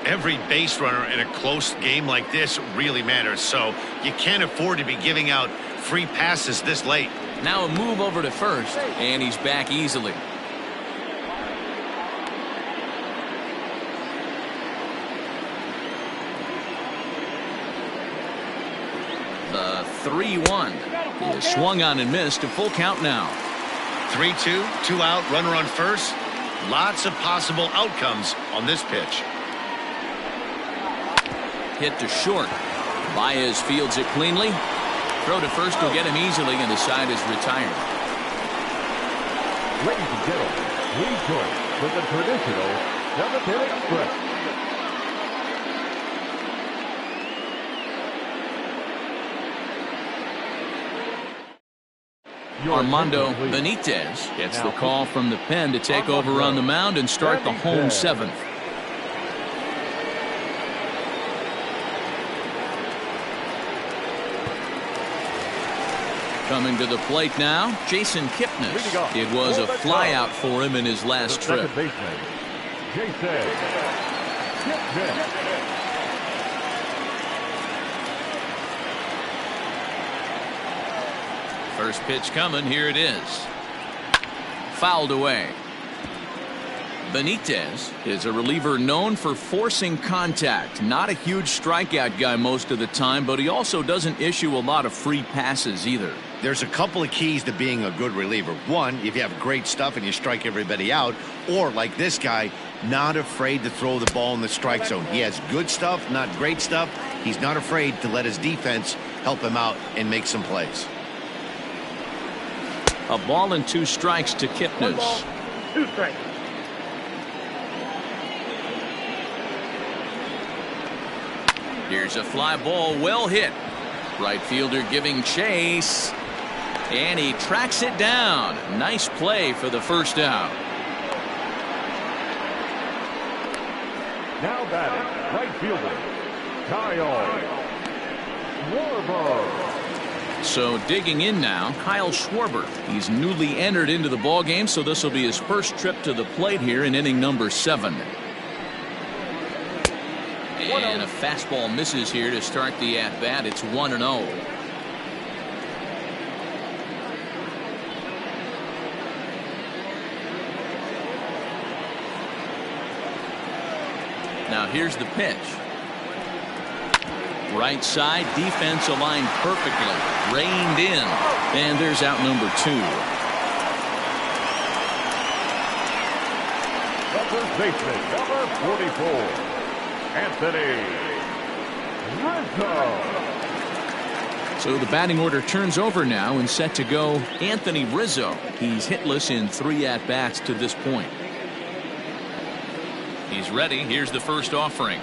Every base runner in a close game like this really matters, so you can't afford to be giving out free passes this late. Now a move over to first, and he's back easily. The 3-1 is swung on and missed. A full count now. 3-2, 2 out, runner on first. Lots of possible outcomes on this pitch. Hit to short. Baez fields it cleanly. Throw to first will get him easily, and the side is retired. Ladies and gentlemen, please join for the traditional 7th-inning stretch. Armando Benitez gets the call from the pen to take over on the mound and start the home 7th. Coming to the plate now, Jason Kipnis. It was a flyout for him in his last trip. Jason Kipnis. First pitch coming, here it is. Fouled away. Benitez is a reliever known for forcing contact. Not a huge strikeout guy most of the time, but he also doesn't issue a lot of free passes either. There's a couple of keys to being a good reliever. One, if you have great stuff and you strike everybody out, or like this guy, not afraid to throw the ball in the strike zone. He has good stuff, not great stuff. He's not afraid to let his defense help him out and make some plays. A ball and 2 strikes to Kipnis. 2 strikes. Here's a fly ball, well hit. Right fielder giving chase. And he tracks it down. Nice play for the first out. Now batting, right fielder, Kyle Schwarber. So digging in now, Kyle Schwarber. He's newly entered into the ballgame, so this will be his first trip to the plate here in inning number 7. And a fastball misses here to start the at-bat. It's 1-0. Now here's the pitch. Right side, defense aligned perfectly. Reined in. And there's out number 2. The first baseman, number 44, Anthony Rizzo. So the batting order turns over now and set to go Anthony Rizzo. He's hitless in 3 at-bats to this point. He's ready. Here's the first offering.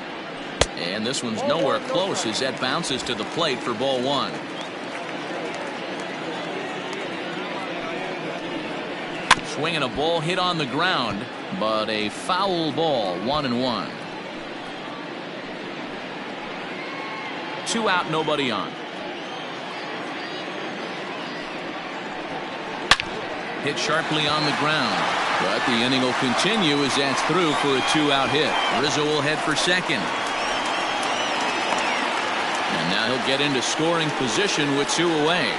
And this one's nowhere close as that bounces to the plate for ball 1. Swinging a ball hit on the ground, but a foul ball, 1-1. 2 out, nobody on. Hit sharply on the ground, but the inning will continue as that's through for a 2-out hit. Rizzo will head for second. And now he'll get into scoring position with 2 away.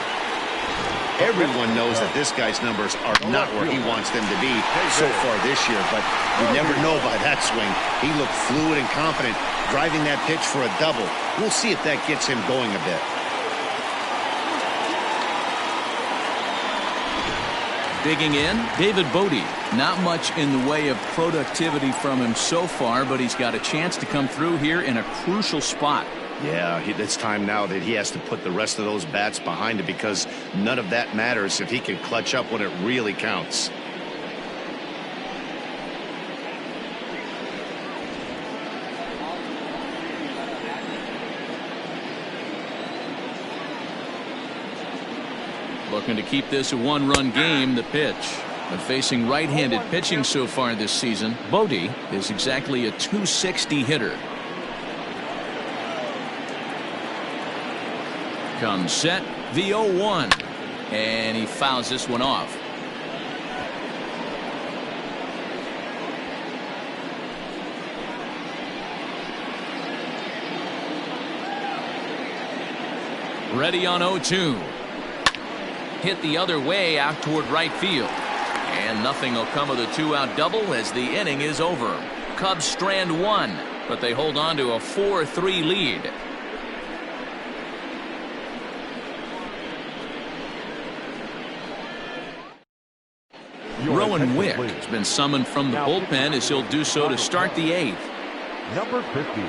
Everyone knows that this guy's numbers are not where he wants them to be so far this year, but you never know by that swing. He looked fluid and confident, driving that pitch for a double. We'll see if that gets him going a bit. Digging in, David Bodie. Not much in the way of productivity from him so far, but he's got a chance to come through here in a crucial spot. Yeah, it's time now that he has to put the rest of those bats behind it, because none of that matters if he can clutch up when it really counts. Looking to keep this a 1-run game. The pitch. But facing right-handed pitching so far this season, Bodie is exactly a .260 hitter. Comes set, the 0-1, and he fouls this one off. Ready on 0-2. Hit the other way out toward right field. And nothing will come of the 2-out double as the inning is over. Cubs strand one, but they hold on to a 4-3 lead. Rowan Wick has been summoned from the bullpen as he'll do so to start the 8th. Number 50.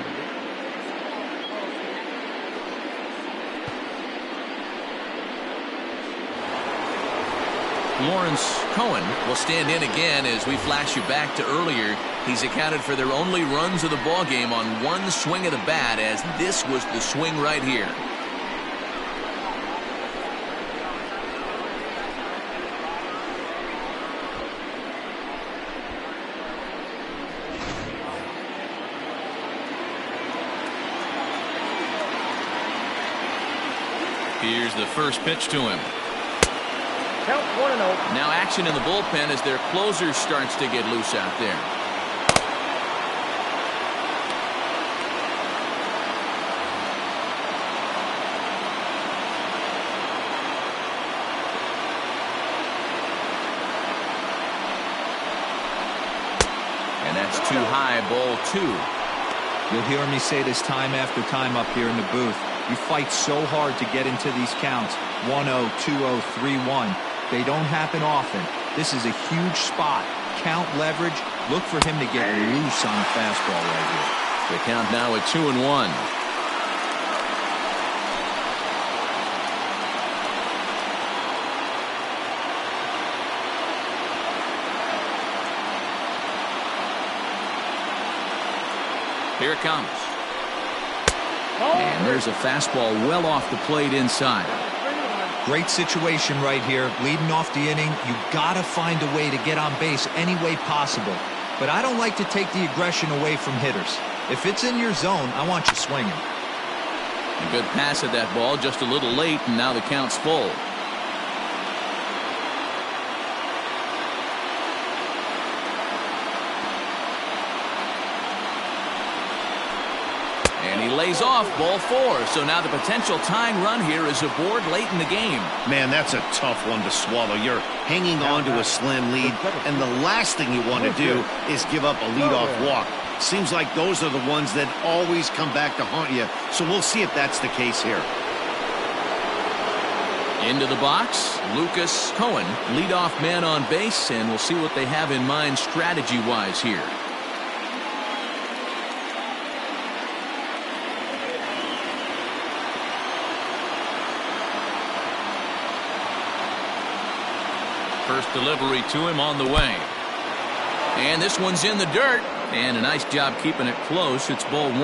Lawrence Kohan will stand in again as we flash you back to earlier. He's accounted for their only runs of the ballgame on one swing of the bat, as this was the swing right here. Here's the first pitch to him. Count 1-0. Now action in the bullpen as their closer starts to get loose out there. And that's too high, ball 2. You'll hear me say this time after time up here in the booth. You fight so hard to get into these counts. 1-0, 2-0, 3-1. They don't happen often. This is a huge spot. Count leverage. Look for him to get loose on the fastball right here. The count now at 2-1. Here it comes. And there's a fastball well off the plate inside. Great situation right here. Leading off the inning, you gotta find a way to get on base any way possible. But I don't like to take the aggression away from hitters. If it's in your zone, I want you swinging. A good pass at that ball, just a little late, and now the count's full. And he lays off, ball 4. So now the potential tying run here is aboard late in the game. Man, that's a tough one to swallow. You're hanging on to a slim lead, and the last thing you want to do is give up a leadoff walk. Seems like those are the ones that always come back to haunt you. So we'll see if that's the case here. Into the box, Lucas Kohan, leadoff man on base, and we'll see what they have in mind strategy-wise here. First delivery to him on the way. And this one's in the dirt. And a nice job keeping it close. It's ball 1.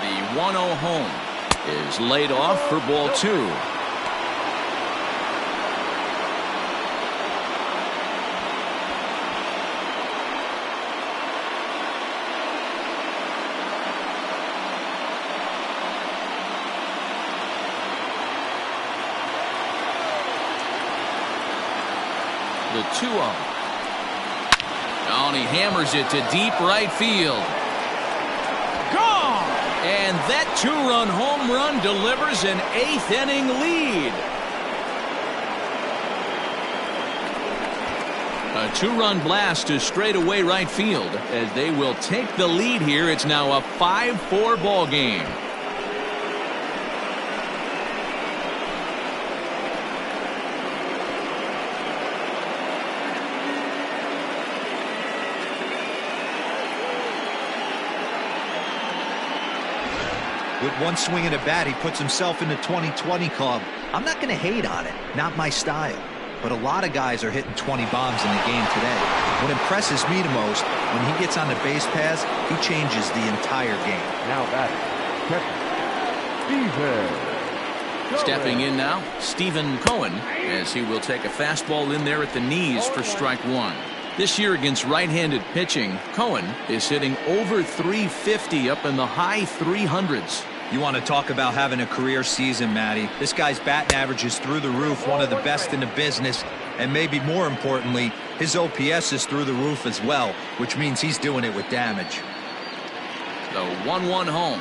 The 1-0 home is laid off for ball 2. The 2-0. Oh, and he hammers it to deep right field. Gone! And that 2-run home run delivers an 8th inning lead. A 2-run blast to straightaway right field as they will take the lead here. It's now a 5-4 ball game. With one swing at a bat, he puts himself in the 20-20 club. I'm not going to hate on it. Not my style. But a lot of guys are hitting 20 bombs in the game today. What impresses me the most, when he gets on the base paths, he changes the entire game. Now Steven. Stepping in now, Stephen Kohan, as he will take a fastball in there at the knees for strike 1. This year against right-handed pitching, Kohan is hitting over .350 up in the high 300s. You want to talk about having a career season, Matty. This guy's batting average is through the roof, one of the best in the business. And maybe more importantly, his OPS is through the roof as well, which means he's doing it with damage. The 1-1 home.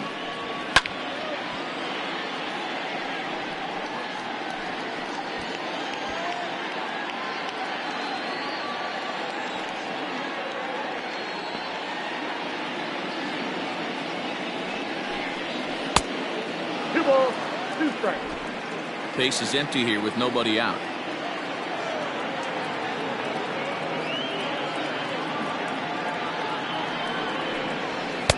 Base is empty here with nobody out.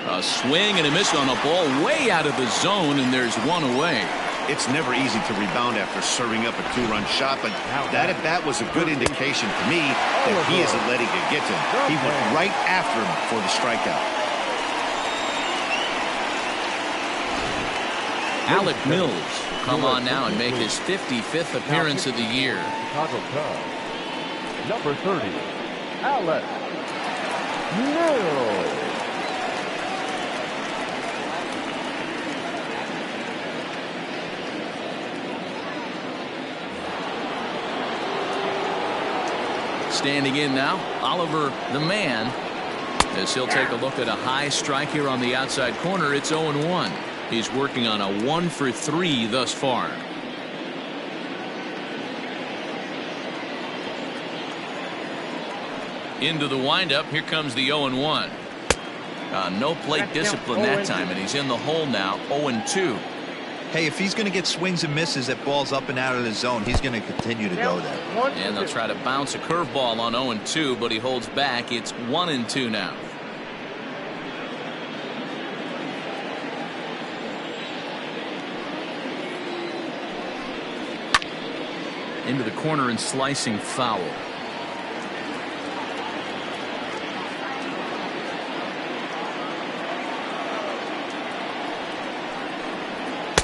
A swing and a miss on a ball way out of the zone, and there's one away. It's never easy to rebound after serving up a 2-run shot, but that at bat was a good indication to me that he isn't letting it get to him. He went right after him for the strikeout. Alec Mills will come on now and make his 55th appearance of the year. Chicago Cubs, number 30, Alec Mills. Standing in now, Oliver the Man, as he'll take a look at a high strike here on the outside corner. It's 0-1. He's working on a 1-for-3 thus far. Into the windup. Here comes the 0-1. No plate discipline that time, and he's in the hole now. 0-2. Hey, if he's going to get swings and misses at balls up and out of the zone, he's going to continue to go there. And they'll try to bounce a curveball on 0-2, but he holds back. It's 1-2 now. Into the corner and slicing foul.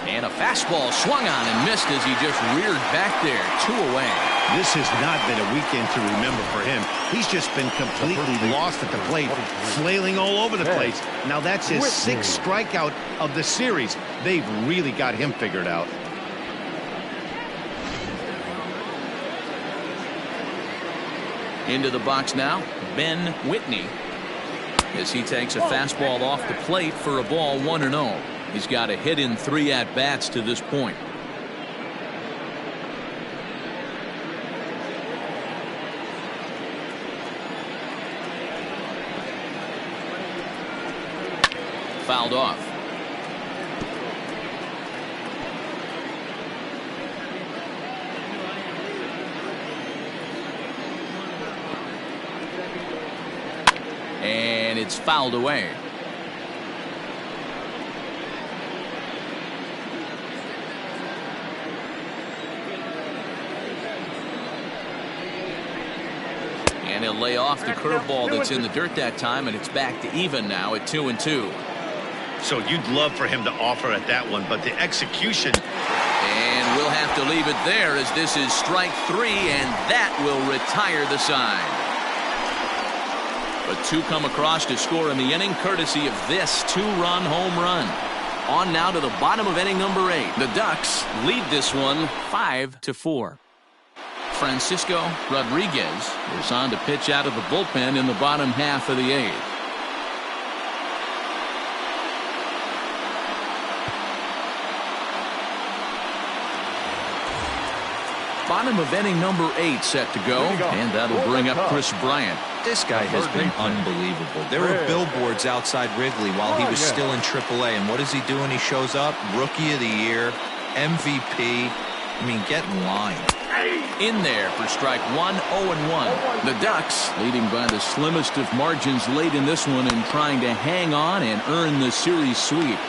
And a fastball swung on and missed as he just reared back there. 2 away. This has not been a weekend to remember for him. He's just been completely lost at the plate, flailing all over the place. Now that's his 6th strikeout of the series. They've really got him figured out. Into the box now, Ben Whitney, as he takes a fastball off the plate for a ball. 1-0. He's got a hit in 3 at-bats to this point. Fouled off. And it's fouled away. And he'll lay off the curveball that's in the dirt that time, and it's back to even now at 2-2. So you'd love for him to offer at that one, but the execution. And we'll have to leave it there, as this is strike 3, and that will retire the side. But 2 come across to score in the inning, courtesy of this 2-run home run. On now to the bottom of inning number 8. The Ducks lead this one 5-4. Francisco Rodriguez is on to pitch out of the bullpen in the bottom half of the 8th. Bottom of inning number 8 set to go, and that'll bring up Chris Bryant. This guy has been unbelievable. There were billboards outside Wrigley while he was still in AAA, and what is he doing? He shows up, Rookie of the Year, MVP. I mean, get in line. In there for strike 1, 0-1. The Ducks leading by the slimmest of margins late in this one and trying to hang on and earn the series sweep.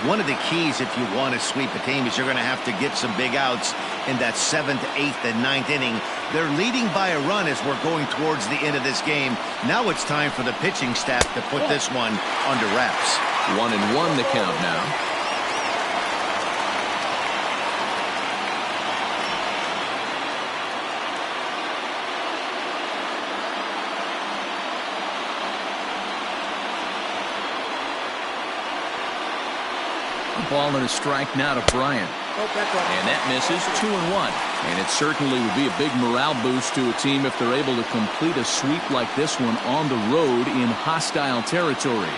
One of the keys if you want to sweep a team is you're going to have to get some big outs in that 7th, 8th, and 9th inning. They're leading by a run as we're going towards the end of this game. Now it's time for the pitching staff to put this one under wraps. 1-1 the count now. Ball and a strike now to Bryant. And that misses 2-1. And it certainly would be a big morale boost to a team if they're able to complete a sweep like this one on the road in hostile territory.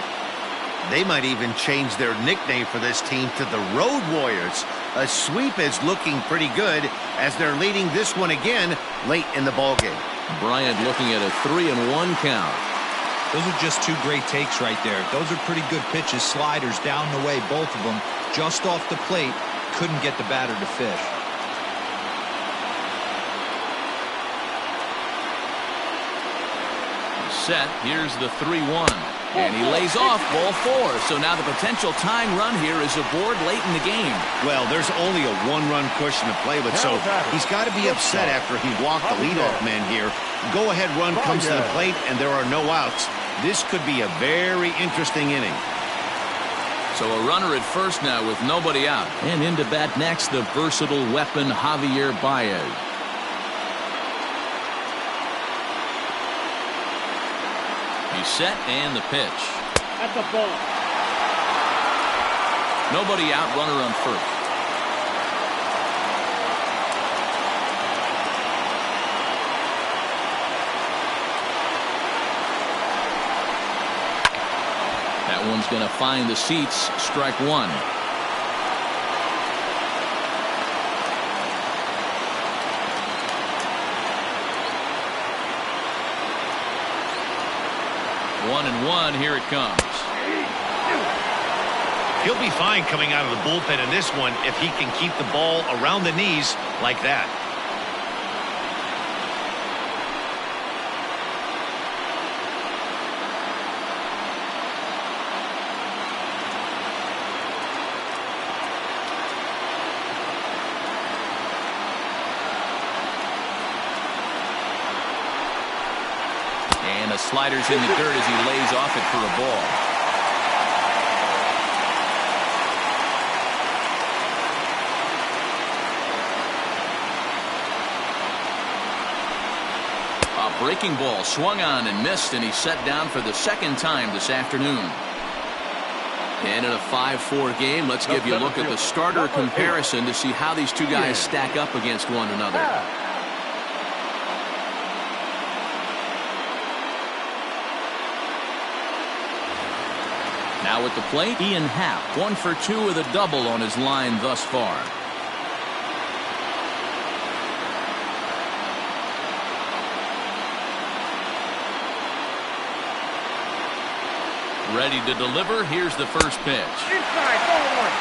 They might even change their nickname for this team to the Road Warriors. A sweep is looking pretty good as they're leading this one again late in the ballgame. Bryant looking at a 3-1 count. Those are just two great takes right there. Those are pretty good pitches, sliders down the way, both of them. Just off the plate, couldn't get the batter to fish. Set. Here's the 3-1. And he lays off ball 4. So now the potential tying run here is aboard late in the game. Well, there's only a one-run cushion to play with, so he's got to be upset after he walked the leadoff man here. Go-ahead run comes to the plate, and there are no outs. This could be a very interesting inning. So a runner at first now with nobody out. And into bat next, the versatile weapon Javier Baez. He's set and the pitch. That's a ball. Nobody out, runner on first. That one's going to find the seats. Strike 1. One and one, here it comes. He'll be fine coming out of the bullpen in this one if he can keep the ball around the knees like that. And the slider's in the dirt as he lays off it for a ball. A breaking ball swung on and missed, and he's set down for the second time this afternoon. And in a 5-4 game, let's give you a look at the starter comparison to see how these two guys stack up against one another. Now at the plate, Ian Happ, 1 for 2 with a double on his line thus far. Ready to deliver. Here's the first pitch. Inside, ball 1.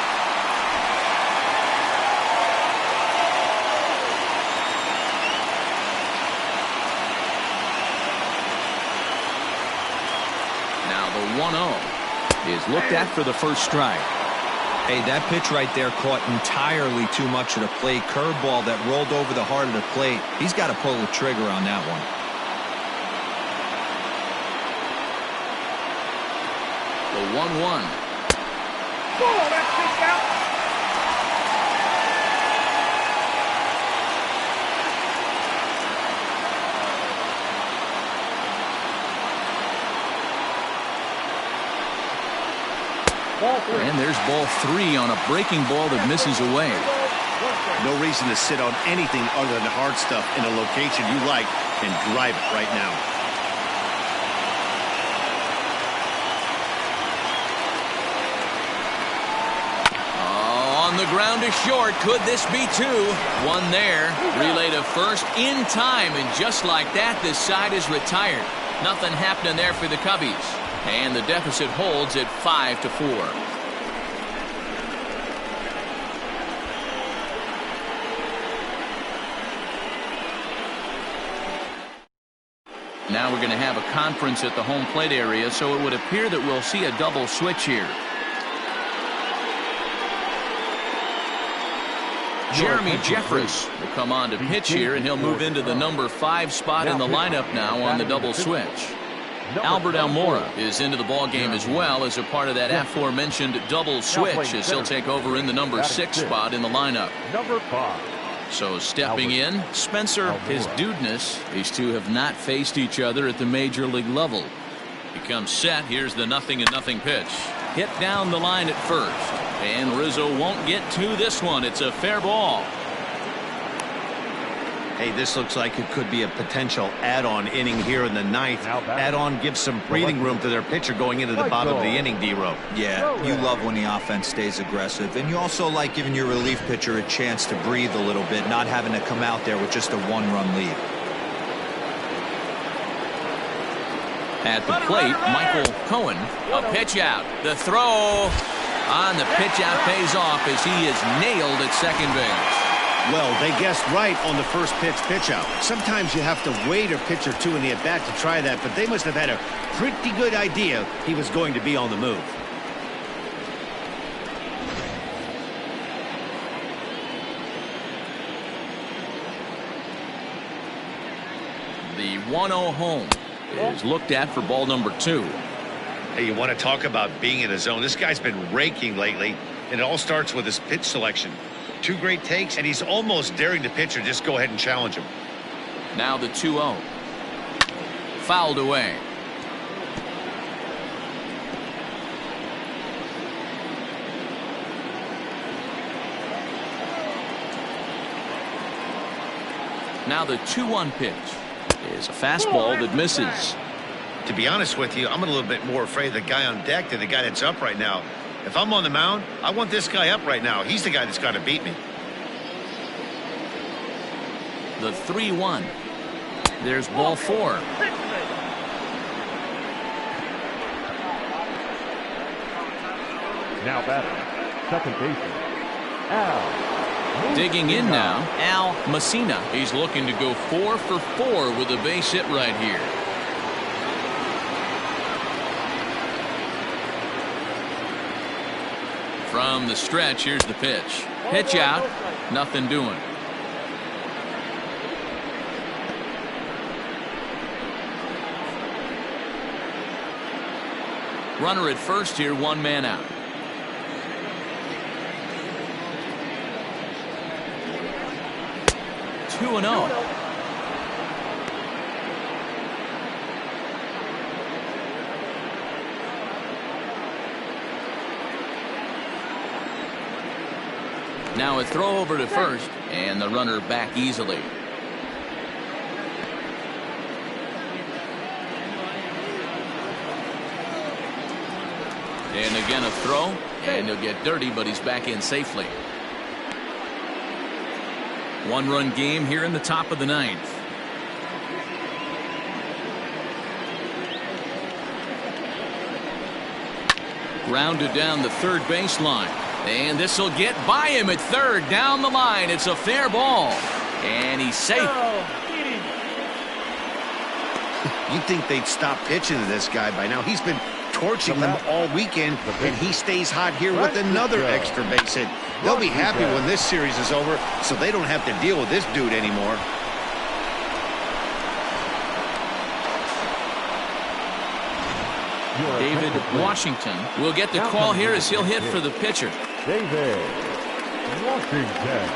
Now the 1-0 is looked at for the first strike. Hey, that pitch right there caught entirely too much of the plate. Curveball that rolled over the heart of the plate. He's got to pull the trigger on that one. The 1-1. Ball, that's kicked out. And there's ball 3 on a breaking ball that misses away. No reason to sit on anything other than hard stuff in a location you like and drive it right now. Oh, on the ground to short. Could this be 2? One there. Relay to first in time, and just like that, this side is retired. Nothing happening there for the Cubbies. And the deficit holds at 5-4. Now we're going to have a conference at the home plate area, so it would appear that we'll see a double switch here. Jeremy Jeffress will come on to pitch here, and he'll move into the number 5 spot in the lineup now on the double switch. Albert Almora is into the ball game as well as a part of that aforementioned double switch, as he'll take over in the number 6 spot in the lineup. Number 5. So stepping in, Spencer his Dudeness. These two have not faced each other at the major league level. He comes set. Here's the 0-0 pitch. Hit down the line at first. And Rizzo won't get to this one. It's a fair ball. Hey, this looks like it could be a potential add-on inning here in the ninth. Add-on gives some breathing room to their pitcher going into the bottom of the inning, D-Row. Yeah, you love when the offense stays aggressive. And you also like giving your relief pitcher a chance to breathe a little bit, not having to come out there with just a one-run lead. At the plate, Michael Kohan, a pitch out. The throw on the pitch out pays off as he is nailed at second base. Well, they guessed right on the first pitch out. Sometimes you have to wait a pitch or two in the at-bat to try that, but they must have had a pretty good idea he was going to be on the move. The 1-0 home is looked at for ball number 2. Hey, you want to talk about being in a zone? This guy's been raking lately, and it all starts with his pitch selection. 2 great takes, and he's almost daring the pitcher just go ahead and challenge him. Now the 2-0. Fouled away. Now the 2-1 pitch is a fastball that misses. To be honest with you, I'm a little bit more afraid of the guy on deck than the guy that's up right now. If I'm on the mound, I want this guy up right now. He's the guy that's got to beat me. The 3-1. There's ball 4. Now batting, second baseman, Al. Digging in now, Al Messina. He's looking to go 4 for 4 with a base hit right here. From the stretch, here's the pitch. Pitch out, nothing doing. Runner at first here, 1 man out. Two and 0. Now a throw over to first, and the runner back easily. And again a throw, and he'll get dirty, but he's back in safely. 1-run game here in the top of the 9th. Grounded down the third baseline. And this will get by him at third down the line. It's a fair ball. And he's safe. You'd think they'd stop pitching to this guy by now. He's been torching them all weekend, and he stays hot here with another extra base hit. They'll be happy when this series is over, so they don't have to deal with this dude anymore. David Washington will get the call here as he'll hit for the pitcher. David Washington.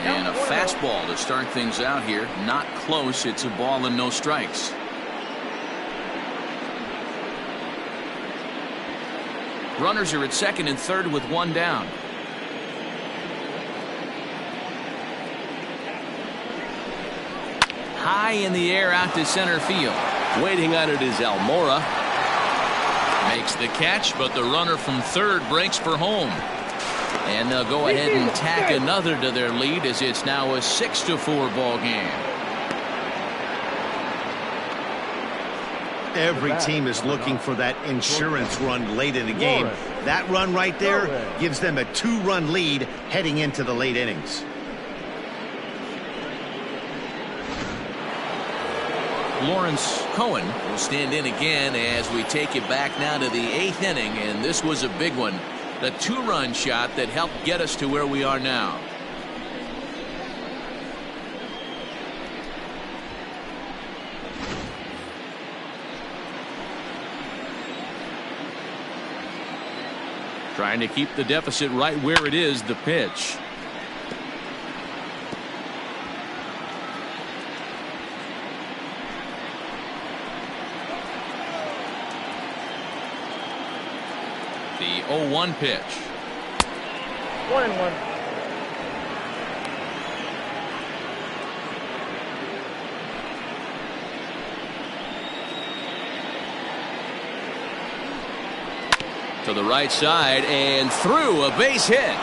And a fastball to start things out here. Not close. It's a ball and no strikes. Runners are at second and third with 1 down. High in the air out to center field. Waiting on it is Almora. Makes the catch, but the runner from third breaks for home. And they'll go ahead and tack another to their lead as it's now a 6-4 ball game. Every team is looking for that insurance run late in the game. That run right there gives them a 2-run lead heading into the late innings. Lawrence Kohan will stand in again as we take it back now to the 8th inning, and this was a big one. The 2-run shot that helped get us to where we are now. Trying to keep the deficit right where it is. The pitch. 0-1 pitch. 1-1. To the right side and through, a base hit.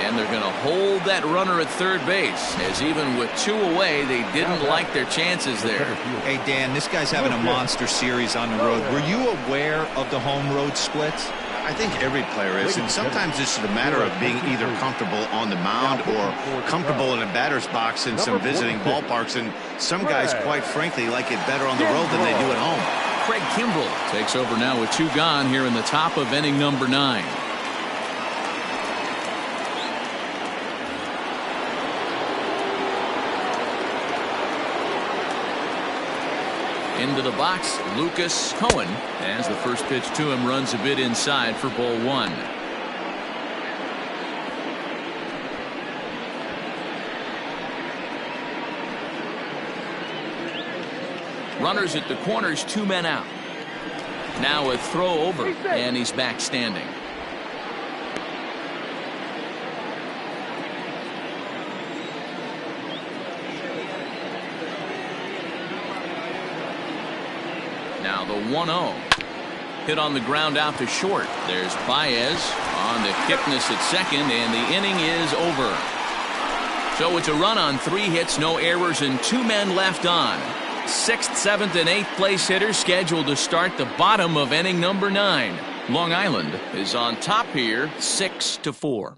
And they're going to hold that runner at third base, as even with 2 away, they didn't like their chances there. Hey, Dan, this guy's having a monster series on the road. Were you aware of the home-road splits? I think every player is, and sometimes it's a matter of being either comfortable on the mound or comfortable in a batter's box in some visiting ballparks, and some guys, quite frankly, like it better on the road than they do at home. Craig Kimbrell takes over now with 2 gone here in the top of inning number 9. Into the box, Lucas Kohan, as the first pitch to him runs a bit inside for ball 1. Runners at the corners, 2 men out. Now a throw over, and he's back standing. Now the 1-0. Hit on the ground out to short. There's Baez on to Kipnis at second, and the inning is over. So it's a run on 3 hits, no errors, and 2 men left on. 6th, 7th, and 8th place hitters scheduled to start the bottom of inning number 9. Long Island is on top here, 6-4.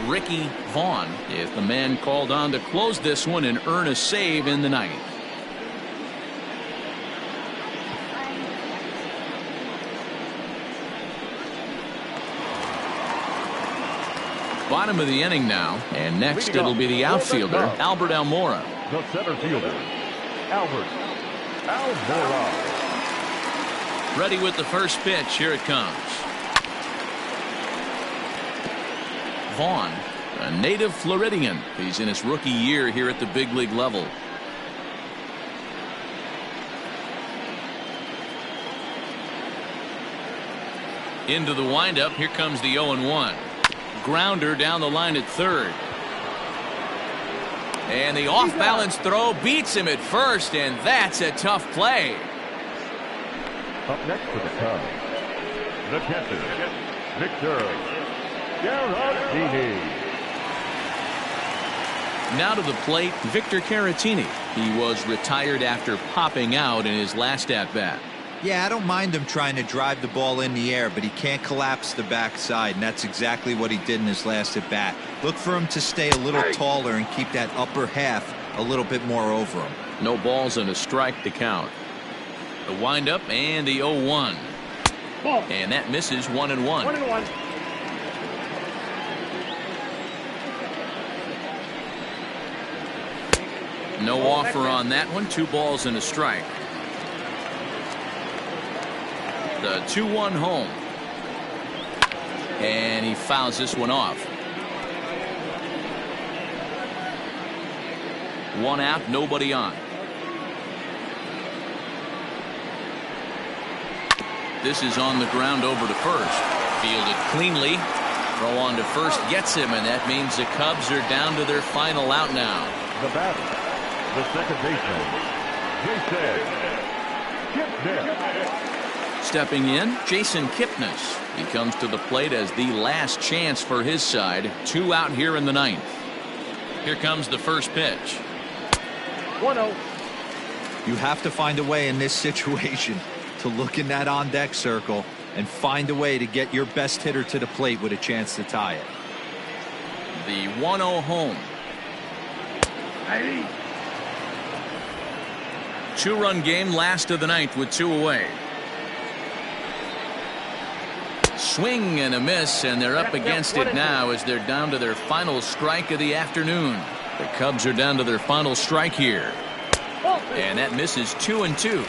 Ricky Vaughn is the man called on to close this one and earn a save in the 9th. Bottom of the inning now, and next it'll be the outfielder, Albert Almora. The center fielder, Albert Almora. Ready with the first pitch. Here it comes. Vaughn, a native Floridian. He's in his rookie year here at the big league level. Into the windup. Here comes the 0-1. Grounder down the line at third. And the off-balance throw beats him at first, and that's a tough play. Up next for the Cubs, the catcher, Victor Caratini. Now to the plate, Victor Caratini. He was retired after popping out in his last at-bat. Yeah, I don't mind him trying to drive the ball in the air, but he can't collapse the backside, and that's exactly what he did in his last at-bat. Look for him to stay a little taller and keep that upper half a little bit more over him. No balls and a strike to count. The windup and the 0-1. And that misses 1-1. 1-1. No offer on that one. 2 balls and a strike. The 2-1 home. And he fouls this one off. 1 out, nobody on. This is on the ground over to first. Fielded cleanly. Throw on to first gets him, and that means the Cubs are down to their final out now. The batter, the second baseman, Jason Kipnis. Stepping in, Jason Kipnis. He comes to the plate as the last chance for his side. 2 out here in the 9th. Here comes the first pitch. 1-0. You have to find a way in this situation to look in that on-deck circle and find a way to get your best hitter to the plate with a chance to tie it. The 1-0 home. 2-run game, last of the 9th with 2 away. Swing and a miss, and they're up against it now as they're down to their final strike of the afternoon. The Cubs are down to their final strike here. And that misses 2-2.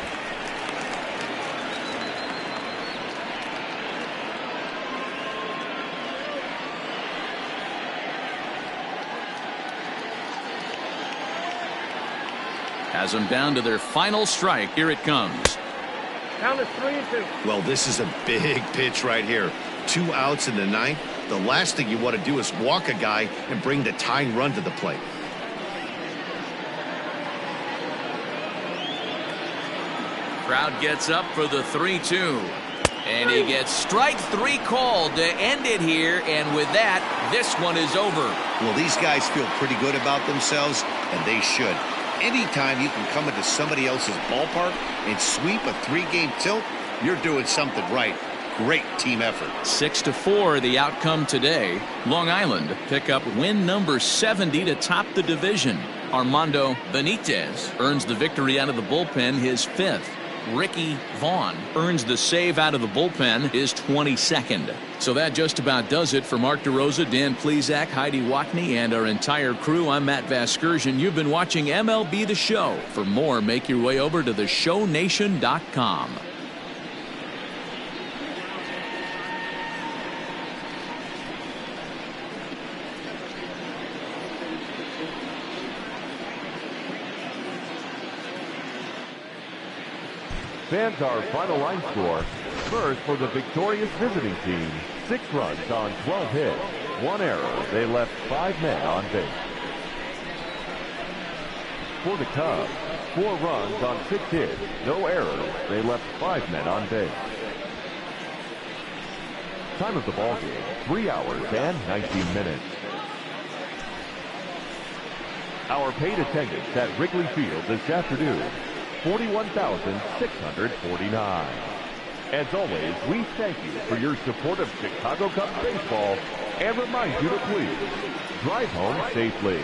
Has them down to their final strike. Here it comes. Count is 3-2. Well, this is a big pitch right here. 2 outs in the ninth. The last thing you want to do is walk a guy and bring the tying run to the plate. Crowd gets up for the 3-2. And he gets strike 3 called to end it here. And with that, this one is over. Well, these guys feel pretty good about themselves, and they should. Anytime you can come into somebody else's ballpark and sweep a 3-game tilt, you're doing something right. Great team effort. 6-4 the outcome today. Long Island pick up win number 70 to top the division. Armando Benitez earns the victory out of the bullpen, his 5th. Ricky Vaughn earns the save out of the bullpen, his 22nd. So that just about does it for Mark DeRosa, Dan Plesac, Heidi Watney, and our entire crew. I'm Matt Vasgersian. You've been watching MLB The Show. For more, make your way over to theshownation.com. Fans, our final line score. First, for the victorious visiting team, 6 runs on 12 hits, 1 error. They left 5 men on base. For the Cubs, 4 runs on 6 hits, no errors. They left 5 men on base. Time of the ball game, 3 hours and 19 minutes. Our paid attendance at Wrigley Field this afternoon, 41,649. As always, we thank you for your support of Chicago Cubs baseball and remind you to please drive home safely.